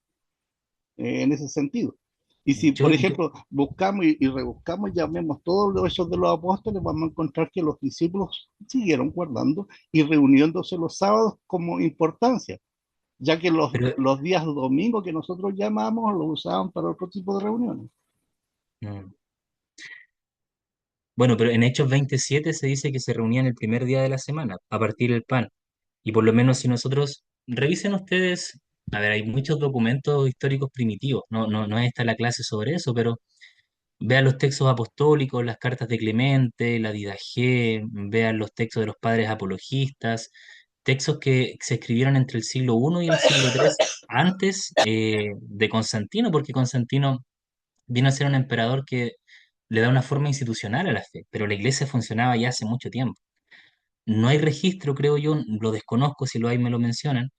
Speaker 2: en ese sentido. Y si,
Speaker 1: yo,
Speaker 2: por
Speaker 1: yo,
Speaker 2: ejemplo, buscamos y rebuscamos, llamemos todos los hechos de los apóstoles, vamos a encontrar que los discípulos siguieron guardando y reuniéndose los sábados como importancia, ya que
Speaker 1: pero,
Speaker 2: los días domingos que nosotros llamamos los usaban para otro tipo de reuniones.
Speaker 1: mm, bueno, pero en Hechos 27 se dice que se reunían el primer día de la semana a partir del pan. Y por lo menos si nosotros, revisen ustedes, a ver, hay muchos documentos históricos primitivos, no es esta la clase sobre eso, pero vean los textos apostólicos, las cartas de Clemente, la Didaché, vean los textos de los padres apologistas, textos que se escribieron entre el siglo I y el siglo III, antes de Constantino, porque Constantino vino a ser un emperador que le da una forma institucional a la fe, pero la iglesia funcionaba ya hace mucho tiempo. No hay registro, creo yo, lo desconozco, si lo hay me lo mencionan,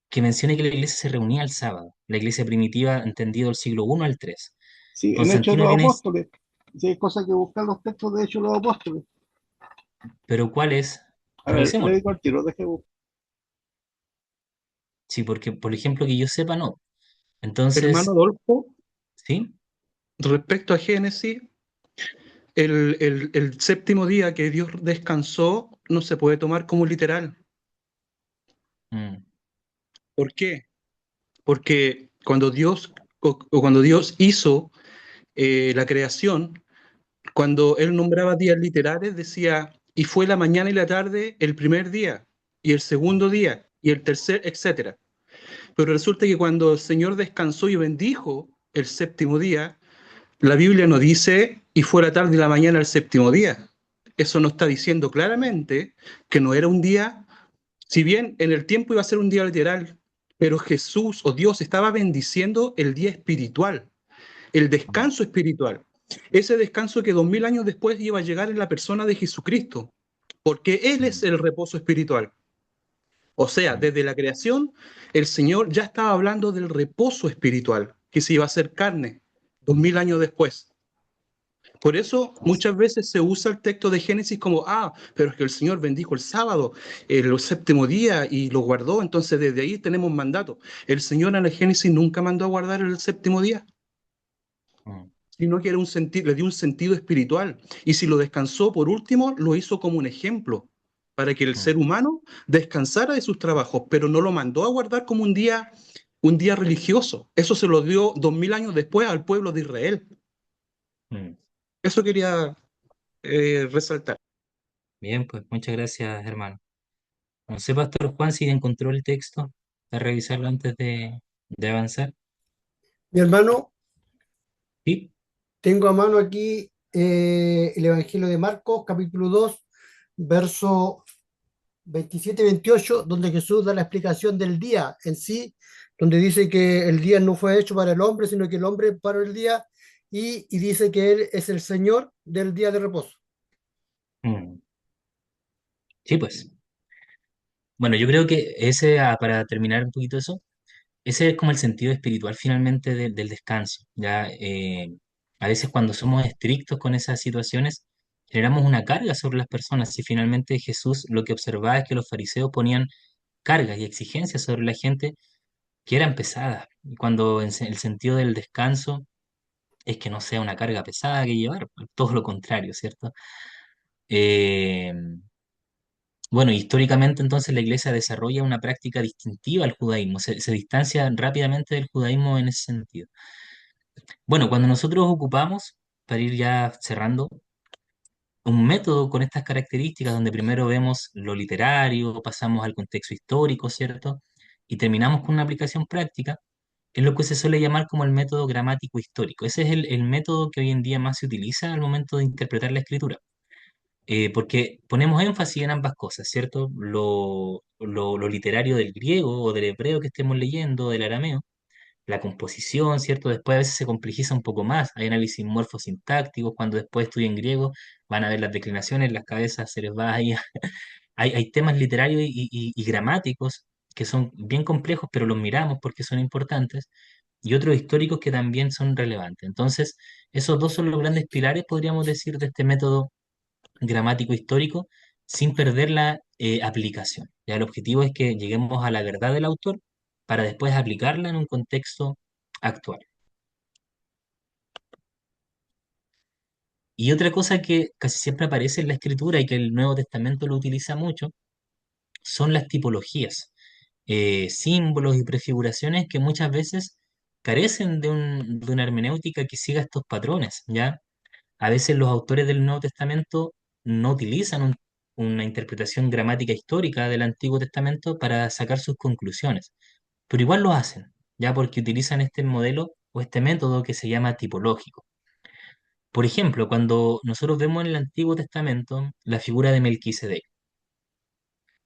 Speaker 1: que mencione que la iglesia se reunía el sábado, la iglesia primitiva entendido del siglo I al III.
Speaker 2: Sí, en Hechos de
Speaker 1: Constantino
Speaker 2: los
Speaker 1: viene,
Speaker 2: Apóstoles, sí, hay cosas que buscar los textos de Hechos de los Apóstoles.
Speaker 1: pero ¿cuál es?
Speaker 2: A ver, le
Speaker 1: Revisémoslo.
Speaker 2: digo al tiro, deje buscar.
Speaker 1: Sí, porque, por ejemplo, que yo sepa, no.
Speaker 5: Hermano
Speaker 1: Entonces,
Speaker 5: Adolfo,
Speaker 1: ¿sí?
Speaker 5: respecto a Génesis, el séptimo día que Dios descansó no se puede tomar como literal.
Speaker 1: Mm,
Speaker 5: ¿Por qué? Porque cuando Dios hizo la creación, cuando Él nombraba días literales, decía, y fue la mañana y la tarde el primer día. y el segundo día, y el tercer, etcétera. Pero resulta que cuando el Señor descansó y bendijo el séptimo día, la Biblia no dice, y fue la tarde y la mañana el séptimo día. Eso nos está diciendo claramente que no era un día, si bien en el tiempo iba a ser un día literal, pero Jesús o Dios estaba bendiciendo el día espiritual, el descanso espiritual. Ese descanso que 2000 años después iba a llegar en la persona de Jesucristo, porque Él es el reposo espiritual. O sea, desde la creación, el Señor ya estaba hablando del reposo espiritual, que se iba a hacer carne 2000 años después. Por eso muchas veces se usa el texto de Génesis como, pero es que el Señor bendijo el sábado, el séptimo día y lo guardó, entonces desde ahí tenemos mandato. El Señor en el Génesis nunca mandó a guardar el séptimo día,
Speaker 1: Mm,
Speaker 5: sino que era le dio un sentido espiritual. Y si lo descansó, por último, lo hizo como un ejemplo para que el ser
Speaker 1: mm,
Speaker 5: humano descansara de sus trabajos, pero no lo mandó a guardar como un día religioso. Eso se lo dio 2000 años después al pueblo de Israel.
Speaker 1: mm.
Speaker 5: Eso quería resaltar.
Speaker 1: Bien, pues muchas gracias, hermano. No sé, Pastor Juan, si encontró el texto para revisarlo antes de avanzar.
Speaker 6: Mi hermano,
Speaker 1: Sí.
Speaker 6: tengo a mano aquí el Evangelio de Marcos, capítulo 2, verso 27 y 28, donde Jesús da la explicación del día en sí, donde dice que el día no fue hecho para el hombre, sino que el hombre para el día, y dice que Él es el Señor del día de reposo.
Speaker 1: Mm, sí, pues. Bueno, yo creo que para terminar un poquito eso, ese es como el sentido espiritual finalmente del descanso. Ya, a veces cuando somos estrictos con esas situaciones, generamos una carga sobre las personas. Y finalmente Jesús lo que observaba es que los fariseos ponían cargas y exigencias sobre la gente que eran pesadas. Y cuando el sentido del descanso es que no sea una carga pesada que llevar, todo lo contrario, ¿cierto? Eh, bueno, históricamente entonces la iglesia desarrolla una práctica distintiva al judaísmo, se distancia rápidamente del judaísmo en ese sentido. Bueno, cuando nosotros ocupamos, para ir ya cerrando, un método con estas características, donde primero vemos lo literario, pasamos al contexto histórico, ¿cierto? Y terminamos con una aplicación práctica, es lo que se suele llamar como el método gramático histórico. Ese es el método que hoy en día más se utiliza al momento de interpretar la escritura. Porque ponemos énfasis en ambas cosas, ¿cierto? Lo literario del griego o del hebreo que estemos leyendo, del arameo, la composición, ¿cierto? Después a veces se complejiza un poco más, hay análisis morfosintácticos, cuando después estudian griego van a ver las declinaciones, las cabezas se les va ahí, hay temas literarios y gramáticos que son bien complejos, pero los miramos porque son importantes, y otros históricos que también son relevantes. Entonces, esos dos son los grandes pilares, podríamos decir, de este método gramático histórico sin perder la aplicación. Ya el objetivo es que lleguemos a la verdad del autor para después aplicarla en un contexto actual. Y otra cosa que casi siempre aparece en la escritura y que el Nuevo Testamento lo utiliza mucho son las tipologías, símbolos y prefiguraciones que muchas veces carecen de una hermenéutica que siga estos patrones, ¿ya? A veces los autores del Nuevo Testamento no utilizan una interpretación gramática histórica del Antiguo Testamento para sacar sus conclusiones, pero igual lo hacen, ya porque utilizan este modelo o este método que se llama tipológico. Por ejemplo, cuando nosotros vemos en el Antiguo Testamento la figura de Melquisedec,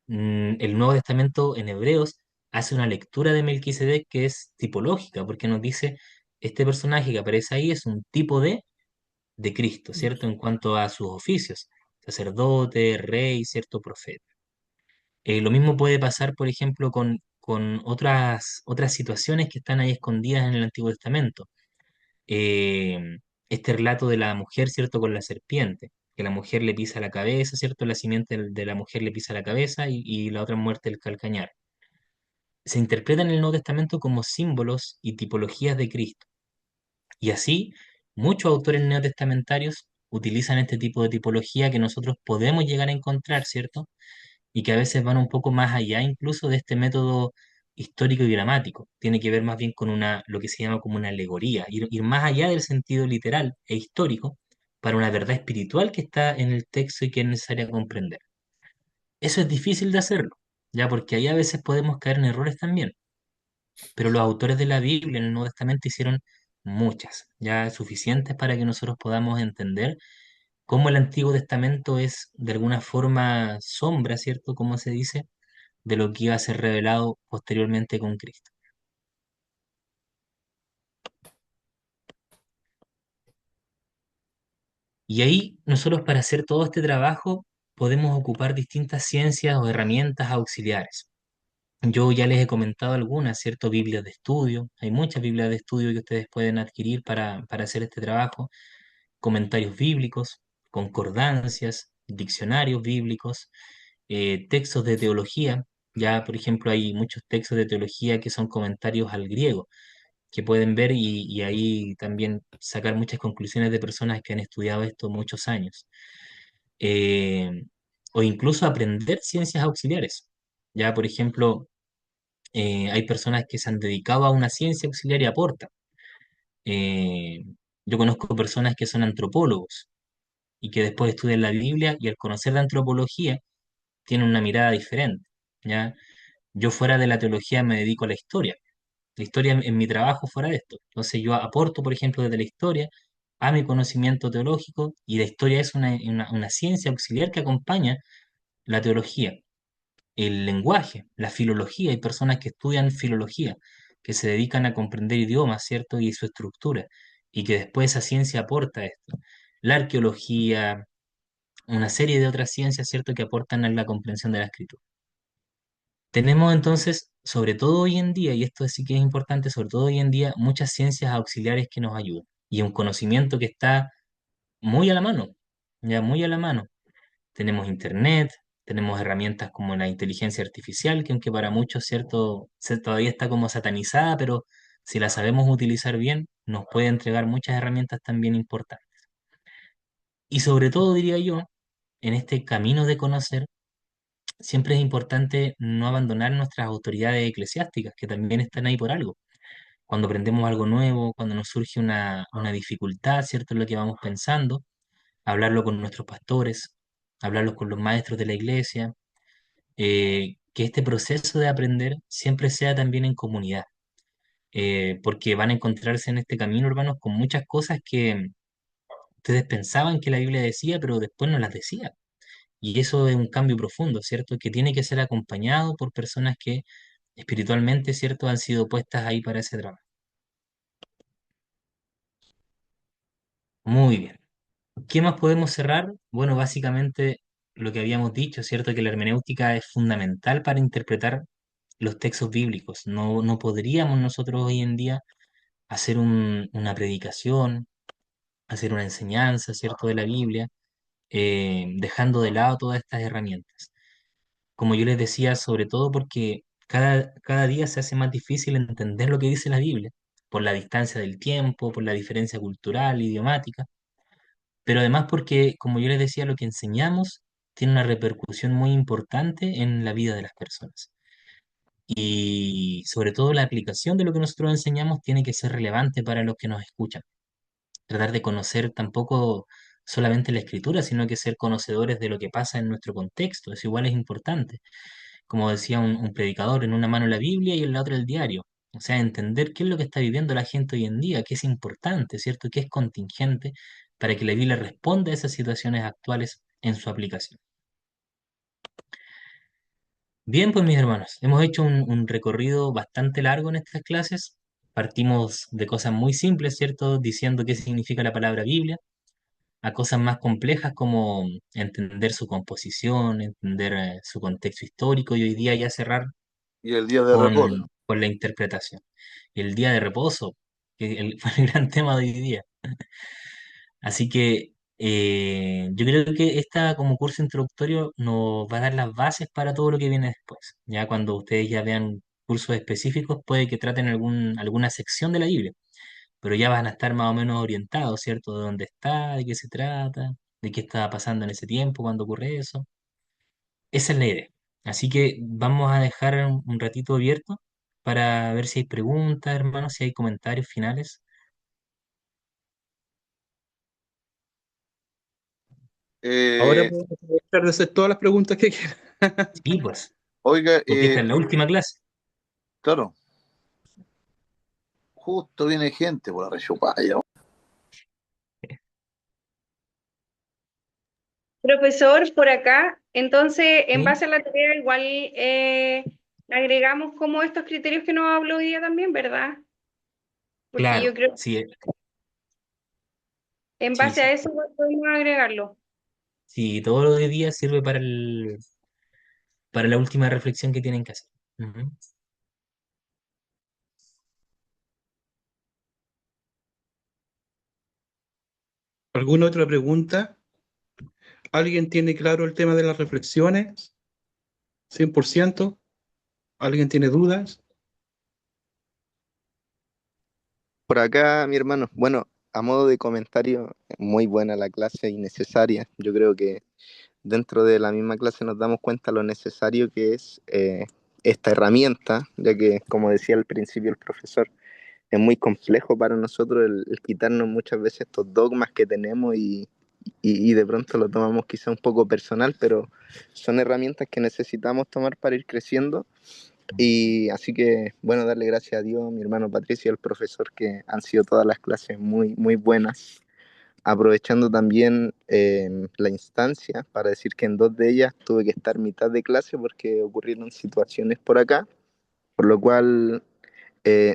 Speaker 1: el Nuevo Testamento en Hebreos hace una lectura de Melquisedec que es tipológica, porque nos dice, este personaje que aparece ahí es un tipo de Cristo, ¿cierto? En cuanto a sus oficios, sacerdote, rey, cierto, profeta. Lo mismo puede pasar, por ejemplo, con otras situaciones que están ahí escondidas en el Antiguo Testamento. Eh, este relato de la mujer, ¿cierto? Con la serpiente, que la mujer le pisa la cabeza, ¿cierto? La simiente de la mujer le pisa la cabeza y la otra muerte el calcañar. Se interpreta en el Nuevo Testamento como símbolos y tipologías de Cristo. Y así, muchos autores neotestamentarios utilizan este tipo de tipología que nosotros podemos llegar a encontrar, ¿cierto? Y que a veces van un poco más allá incluso de este método histórico y gramático. Tiene que ver más bien con lo que se llama como una alegoría, ir más allá del sentido literal e histórico para una verdad espiritual que está en el texto y que es necesaria comprender. Eso es difícil de hacerlo, ya porque ahí a veces podemos caer en errores también, pero los autores de la Biblia en el Nuevo Testamento hicieron muchas, ya suficientes para que nosotros podamos entender cómo el Antiguo Testamento es de alguna forma sombra, ¿cierto? Como se dice, de lo que iba a ser revelado posteriormente con Cristo. Y ahí nosotros para hacer todo este trabajo podemos ocupar distintas ciencias o herramientas auxiliares. Yo ya les he comentado algunas, ¿cierto? Biblias de estudio. Hay muchas Biblias de estudio que ustedes pueden adquirir para hacer este trabajo. Comentarios bíblicos, concordancias, diccionarios bíblicos, textos de teología. Ya, por ejemplo, hay muchos textos de teología que son comentarios al griego, que pueden ver y ahí también sacar muchas conclusiones de personas que han estudiado esto muchos años. Eh, o incluso aprender ciencias auxiliares. Ya, por ejemplo, hay personas que se han dedicado a una ciencia auxiliar y aportan. Eh, yo conozco personas que son antropólogos y que después estudian la Biblia y al conocer la antropología tienen una mirada diferente, ¿ya? Yo fuera de la teología me dedico a la historia. La historia en mi trabajo fuera de esto. Entonces yo aporto, por ejemplo, desde la historia a mi conocimiento teológico y la historia es una ciencia auxiliar que acompaña la teología. El lenguaje, la filología, hay personas que estudian filología, que se dedican a comprender idiomas, ¿cierto? Y su estructura, y que después esa ciencia aporta esto. La arqueología, una serie de otras ciencias, ¿cierto?, que aportan a la comprensión de la escritura. Tenemos entonces, sobre todo hoy en día, y esto sí que es importante, sobre todo hoy en día, muchas ciencias auxiliares que nos ayudan, y un conocimiento que está muy a la mano, ya muy a la mano. Tenemos internet, tenemos herramientas como la inteligencia artificial, que aunque para muchos, ¿cierto?, todavía está como satanizada, pero si la sabemos utilizar bien, nos puede entregar muchas herramientas también importantes. Y sobre todo, diría yo, en este camino de conocer, siempre es importante no abandonar nuestras autoridades eclesiásticas, que también están ahí por algo. Cuando aprendemos algo nuevo, cuando nos surge una dificultad, ¿cierto?, en lo que vamos pensando, hablarlo con nuestros pastores, hablarlo con los maestros de la iglesia, que este proceso de aprender siempre sea también en comunidad, porque van a encontrarse en este camino, hermanos, con muchas cosas que ustedes pensaban que la Biblia decía, pero después no las decía. Y eso es un cambio profundo, ¿cierto? Que tiene que ser acompañado por personas que espiritualmente, ¿cierto?, han sido puestas ahí para ese trabajo. Muy bien. ¿Qué más podemos cerrar? Bueno, básicamente lo que habíamos dicho, ¿cierto? Que la hermenéutica es fundamental para interpretar los textos bíblicos. No podríamos nosotros hoy en día hacer una predicación, hacer una enseñanza, ¿cierto?, de la Biblia, dejando de lado todas estas herramientas. Como yo les decía, sobre todo porque cada día se hace más difícil entender lo que dice la Biblia, por la distancia del tiempo, por la diferencia cultural, idiomática, pero además porque, como yo les decía, lo que enseñamos tiene una repercusión muy importante en la vida de las personas. Y sobre todo la aplicación de lo que nosotros enseñamos tiene que ser relevante para los que nos escuchan. Tratar de conocer tampoco solamente la escritura, sino que ser conocedores de lo que pasa en nuestro contexto. Eso igual es importante. Como decía un predicador, en una mano la Biblia y en la otra el diario. O sea, entender qué es lo que está viviendo la gente hoy en día, qué es importante, ¿cierto? Qué es contingente para que la Biblia responda a esas situaciones actuales en su aplicación. Bien, pues mis hermanos, hemos hecho un recorrido bastante largo en estas clases. Partimos de cosas muy simples, ¿cierto? Diciendo qué significa la palabra Biblia, a cosas más complejas como entender su composición, entender su contexto histórico y hoy día ya cerrar
Speaker 4: Y el día de reposo.
Speaker 1: con la interpretación. El día de reposo, que fue el gran tema de hoy día. Así que yo creo que esta como curso introductorio nos va a dar las bases para todo lo que viene después. Ya cuando ustedes ya vean cursos específicos, puede que traten alguna sección de la Biblia, pero ya van a estar más o menos orientados, ¿cierto? De dónde está, de qué se trata, de qué estaba pasando en ese tiempo, cuando ocurre eso. Esa es la idea. Así que vamos a dejar un ratito abierto para ver si hay preguntas, hermanos, si hay comentarios finales.
Speaker 5: Ahora
Speaker 4: Eh,
Speaker 5: podemos aprovechar de hacer todas las preguntas que quieran.
Speaker 1: Sí, pues.
Speaker 4: Oiga,
Speaker 1: porque esta es la última clase.
Speaker 4: claro, justo viene gente por la rechupalla.
Speaker 3: Profesor, por acá, entonces, en
Speaker 1: ¿Sí?
Speaker 3: base a la tarea, igual agregamos como estos criterios que nos habló hoy día también, ¿verdad? Porque yo
Speaker 1: Claro,
Speaker 3: creo,
Speaker 1: sí,
Speaker 3: en
Speaker 1: sí,
Speaker 3: base a
Speaker 1: sí.
Speaker 3: eso, igual podemos agregarlo.
Speaker 1: Sí, todo lo de día sirve para la última reflexión que tienen que hacer. Ujú.
Speaker 5: ¿Alguna otra pregunta? ¿Alguien tiene claro el tema de las reflexiones? 100%. ¿Alguien tiene dudas?
Speaker 7: Por acá, mi hermano, bueno, a modo de comentario, muy buena la clase y necesaria. Yo creo que dentro de la misma clase nos damos cuenta lo necesario que es esta herramienta, ya que, como decía al principio el profesor, es muy complejo para nosotros el quitarnos muchas veces estos dogmas que tenemos y de pronto lo tomamos quizá un poco personal, pero son herramientas que necesitamos tomar para ir creciendo. Y así que, bueno, darle gracias a Dios, mi hermano Patricio y al profesor, que han sido todas las clases muy, muy buenas. Aprovechando también la instancia para decir que en dos de ellas tuve que estar mitad de clase porque ocurrieron situaciones por acá, por lo cual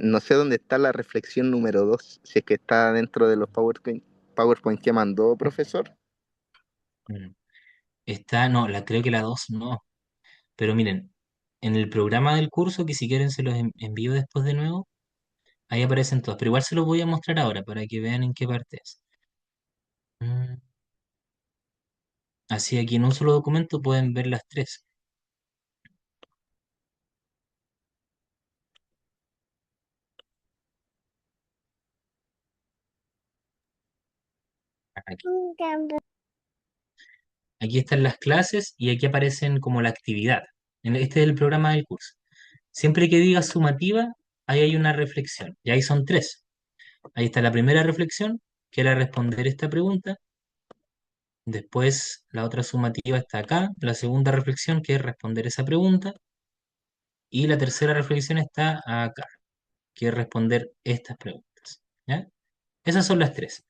Speaker 7: no sé dónde está la reflexión número dos, si es que está dentro de los PowerPoint que mandó, profesor.
Speaker 1: Mm. Está, no, creo que la 2 no. Pero miren, en el programa del curso, que si quieren se los envío después de nuevo, ahí aparecen todas. Pero igual se los voy a mostrar ahora para que vean en qué parte es. Mm. Así aquí en un solo documento pueden ver las tres. Aquí. Aquí están las clases y aquí aparecen como la actividad. Este es el programa del curso. Siempre que diga sumativa, ahí hay una reflexión. Y ahí son tres. Ahí está la primera reflexión, que era responder esta pregunta. Después la otra sumativa está acá. La segunda reflexión, que es responder esa pregunta. Y la tercera reflexión está acá, que es responder estas preguntas. ¿Ya? Esas son las tres.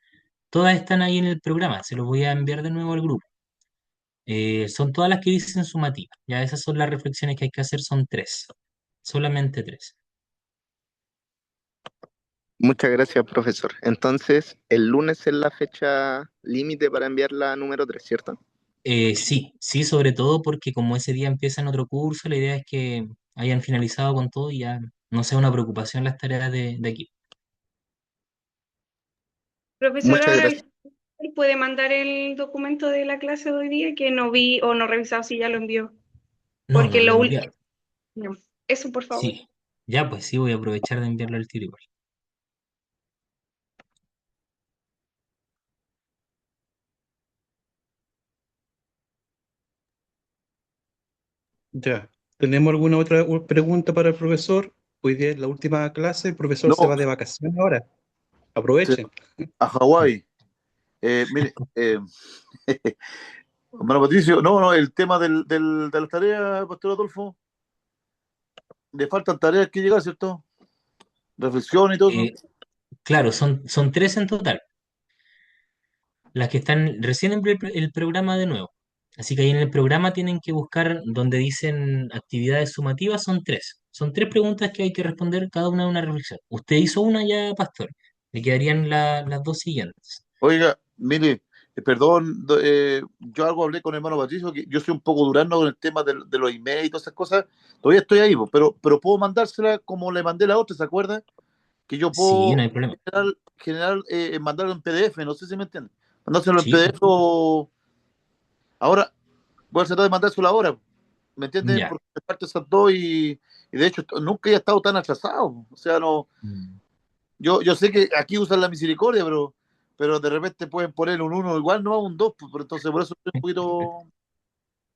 Speaker 1: Todas están ahí en el programa. Se los voy a enviar de nuevo al grupo. Son todas las que dicen sumativa. Ya esas son las reflexiones que hay que hacer, son tres. Solamente tres.
Speaker 7: Muchas gracias, profesor. Entonces, el lunes es la fecha límite para enviar la número 3, ¿cierto?
Speaker 1: Sí, sí, sobre todo porque como ese día empiezan otro curso, la idea es que hayan finalizado con todo y ya no sea una preocupación las tareas de aquí.
Speaker 3: Profesor,
Speaker 7: Muchas
Speaker 3: ahora
Speaker 7: gracias.
Speaker 3: puede mandar el documento de la clase de hoy día que no vi o no he revisado si ya lo envió.
Speaker 1: No,
Speaker 3: Porque
Speaker 1: no lo he
Speaker 3: lo
Speaker 1: enviado.
Speaker 3: último. Eso, por favor.
Speaker 1: Sí, ya pues sí, voy a aprovechar de enviarlo al tiro igual.
Speaker 5: Ya. ¿Tenemos alguna otra pregunta para el profesor? Hoy día es la última clase, el profesor se
Speaker 4: No,
Speaker 5: va de vacaciones ahora.
Speaker 4: se-
Speaker 5: Aprovechen.
Speaker 4: a Hawái. Mire, hermano Patricio, no, no, el tema de las tareas, Pastor Adolfo, le faltan tareas que llegar, ¿cierto? Reflexión y todo eso.
Speaker 1: Eh, claro, son tres en total, las que están recién en el programa de nuevo. Así que ahí en el programa tienen que buscar donde dicen actividades sumativas, son tres. Son tres preguntas que hay que responder, cada una de una reflexión. Usted hizo una ya, Pastor. Le quedarían las dos siguientes.
Speaker 4: Oiga, mire, perdón, yo algo hablé con el hermano Patricio, que yo soy un poco durano con el tema de los emails y todas esas cosas. Todavía estoy ahí, po, pero puedo mandársela como le mandé la otra, ¿se acuerda? Que yo
Speaker 1: Sí, no
Speaker 4: puedo
Speaker 1: hay problema.
Speaker 4: mandarlo en PDF, no sé si me entienden. Mandárselo en
Speaker 1: Sí,
Speaker 4: PDF
Speaker 1: sí.
Speaker 4: o ahora, voy a tratar de mandárselo ahora, ¿me entienden?
Speaker 1: Ya.
Speaker 4: Porque me falta esas dos y de hecho nunca he estado tan atrasado. O sea, no,
Speaker 1: Mm.
Speaker 4: yo sé que aquí usan la misericordia, pero de repente pueden poner un uno igual, no un dos, pues, pero entonces por eso estoy un poquito,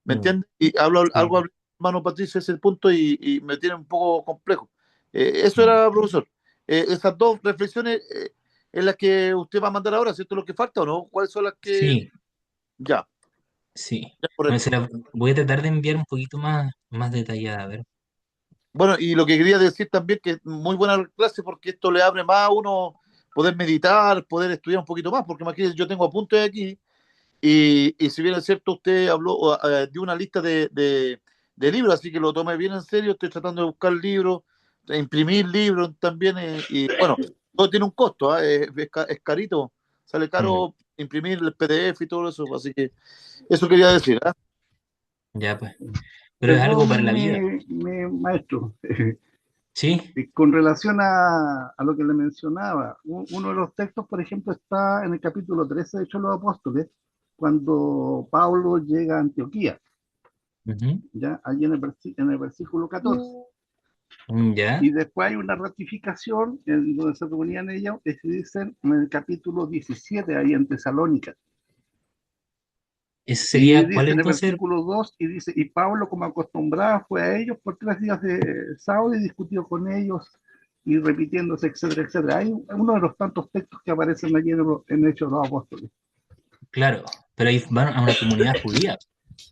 Speaker 4: ¿me
Speaker 1: Mm.
Speaker 4: entiendes? Y hablo, algo
Speaker 1: Sí.
Speaker 4: hablé, hermano Patricio, ese es el punto y me tiene un poco complejo. Eso
Speaker 1: Mm.
Speaker 4: era, profesor. Esas dos reflexiones es las que usted va a mandar ahora, ¿cierto? Lo que falta o no, ¿cuáles son las que
Speaker 1: Sí,
Speaker 4: ya?
Speaker 1: Sí.
Speaker 4: Ya, por
Speaker 1: Bueno,
Speaker 4: esto.
Speaker 1: voy a tratar de enviar un poquito más detallada, a ver.
Speaker 4: Bueno, y lo que quería decir también que es muy buena la clase porque esto le abre más a uno poder meditar, poder estudiar un poquito más, porque imagínense, yo tengo apuntes aquí y si bien es cierto, usted habló de una lista de libros, así que lo tomé bien en serio, estoy tratando de buscar libros, de imprimir libros también, y bueno, todo tiene un costo, ¿ah? Es carito, sale
Speaker 1: Mm,
Speaker 4: caro imprimir el PDF y todo eso, así que eso quería decir, ¿ah?
Speaker 1: ya, pues. Pero es algo para la vida.
Speaker 2: Perdón, maestro,
Speaker 1: Sí.
Speaker 2: con relación a lo que le mencionaba, uno de los textos, por ejemplo, está en el capítulo 13 de Hechos de los Apóstoles, cuando Pablo llega a Antioquía,
Speaker 1: Ujú.
Speaker 2: ¿ya? Allí en el versículo 14.
Speaker 1: Ya.
Speaker 2: Y después hay una ratificación en donde se reunían ellos, que se dicen en el capítulo 17, ahí en Tesalónica.
Speaker 1: Ese
Speaker 2: Y
Speaker 1: sería, ¿cuál
Speaker 2: dice en el
Speaker 1: entonces?
Speaker 2: versículo 2, y dice, y Pablo como acostumbraba fue a ellos por 3 días de sábado y discutió con ellos y repitiéndose, etcétera, etcétera. Hay uno de los tantos textos que aparecen allí en Hechos de los Apóstoles.
Speaker 1: Claro, pero ahí van a una comunidad judía,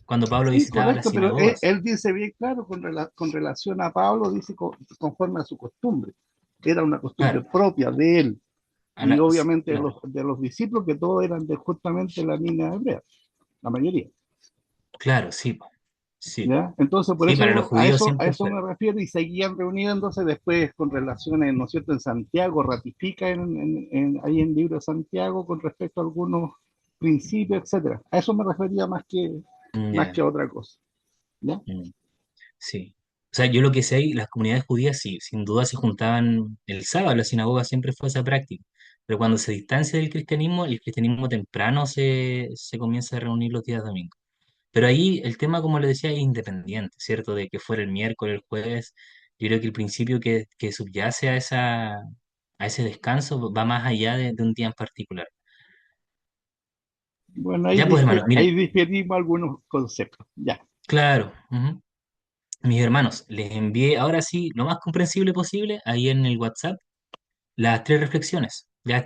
Speaker 1: cuando Pablo
Speaker 2: Sí,
Speaker 1: visitaba las
Speaker 2: correcto, pero él,
Speaker 1: sinagogas.
Speaker 2: él dice bien claro con relación a Pablo, dice conforme a su costumbre. Era una costumbre
Speaker 1: Claro,
Speaker 2: propia de él
Speaker 1: a
Speaker 2: y
Speaker 1: la-
Speaker 2: obviamente
Speaker 1: claro,
Speaker 2: de los discípulos que todos eran de justamente la línea hebrea, la mayoría.
Speaker 1: claro, sí, po, sí,
Speaker 2: ¿Ya? Entonces, por
Speaker 1: sí, para los
Speaker 2: eso, a
Speaker 1: judíos
Speaker 2: eso, a
Speaker 1: siempre
Speaker 2: eso
Speaker 1: fue.
Speaker 2: me refiero y seguían reuniéndose después con relaciones, ¿no es cierto?, en Santiago, ratifica ahí en el libro de Santiago con respecto a algunos principios, etcétera. A eso me refería más
Speaker 1: Ya,
Speaker 2: que a otra cosa. ¿Ya?
Speaker 1: mm, sí. O sea, yo lo que sé, ahí, las comunidades judías sí, sin duda se juntaban el sábado, la sinagoga siempre fue esa práctica. Pero cuando se distancia del cristianismo, el cristianismo temprano se comienza a reunir los días domingos. Pero ahí el tema, como le decía, es independiente, ¿cierto? De que fuera el miércoles, el jueves. Yo creo que el principio que subyace a ese descanso va más allá de un día en particular.
Speaker 2: Bueno,
Speaker 1: Ya pues, hermanos, miren,
Speaker 2: ahí diferimos algunos conceptos. Ya.
Speaker 1: claro, ujú. Mis hermanos, les envié ahora sí, lo más comprensible posible, ahí en el WhatsApp, las tres reflexiones.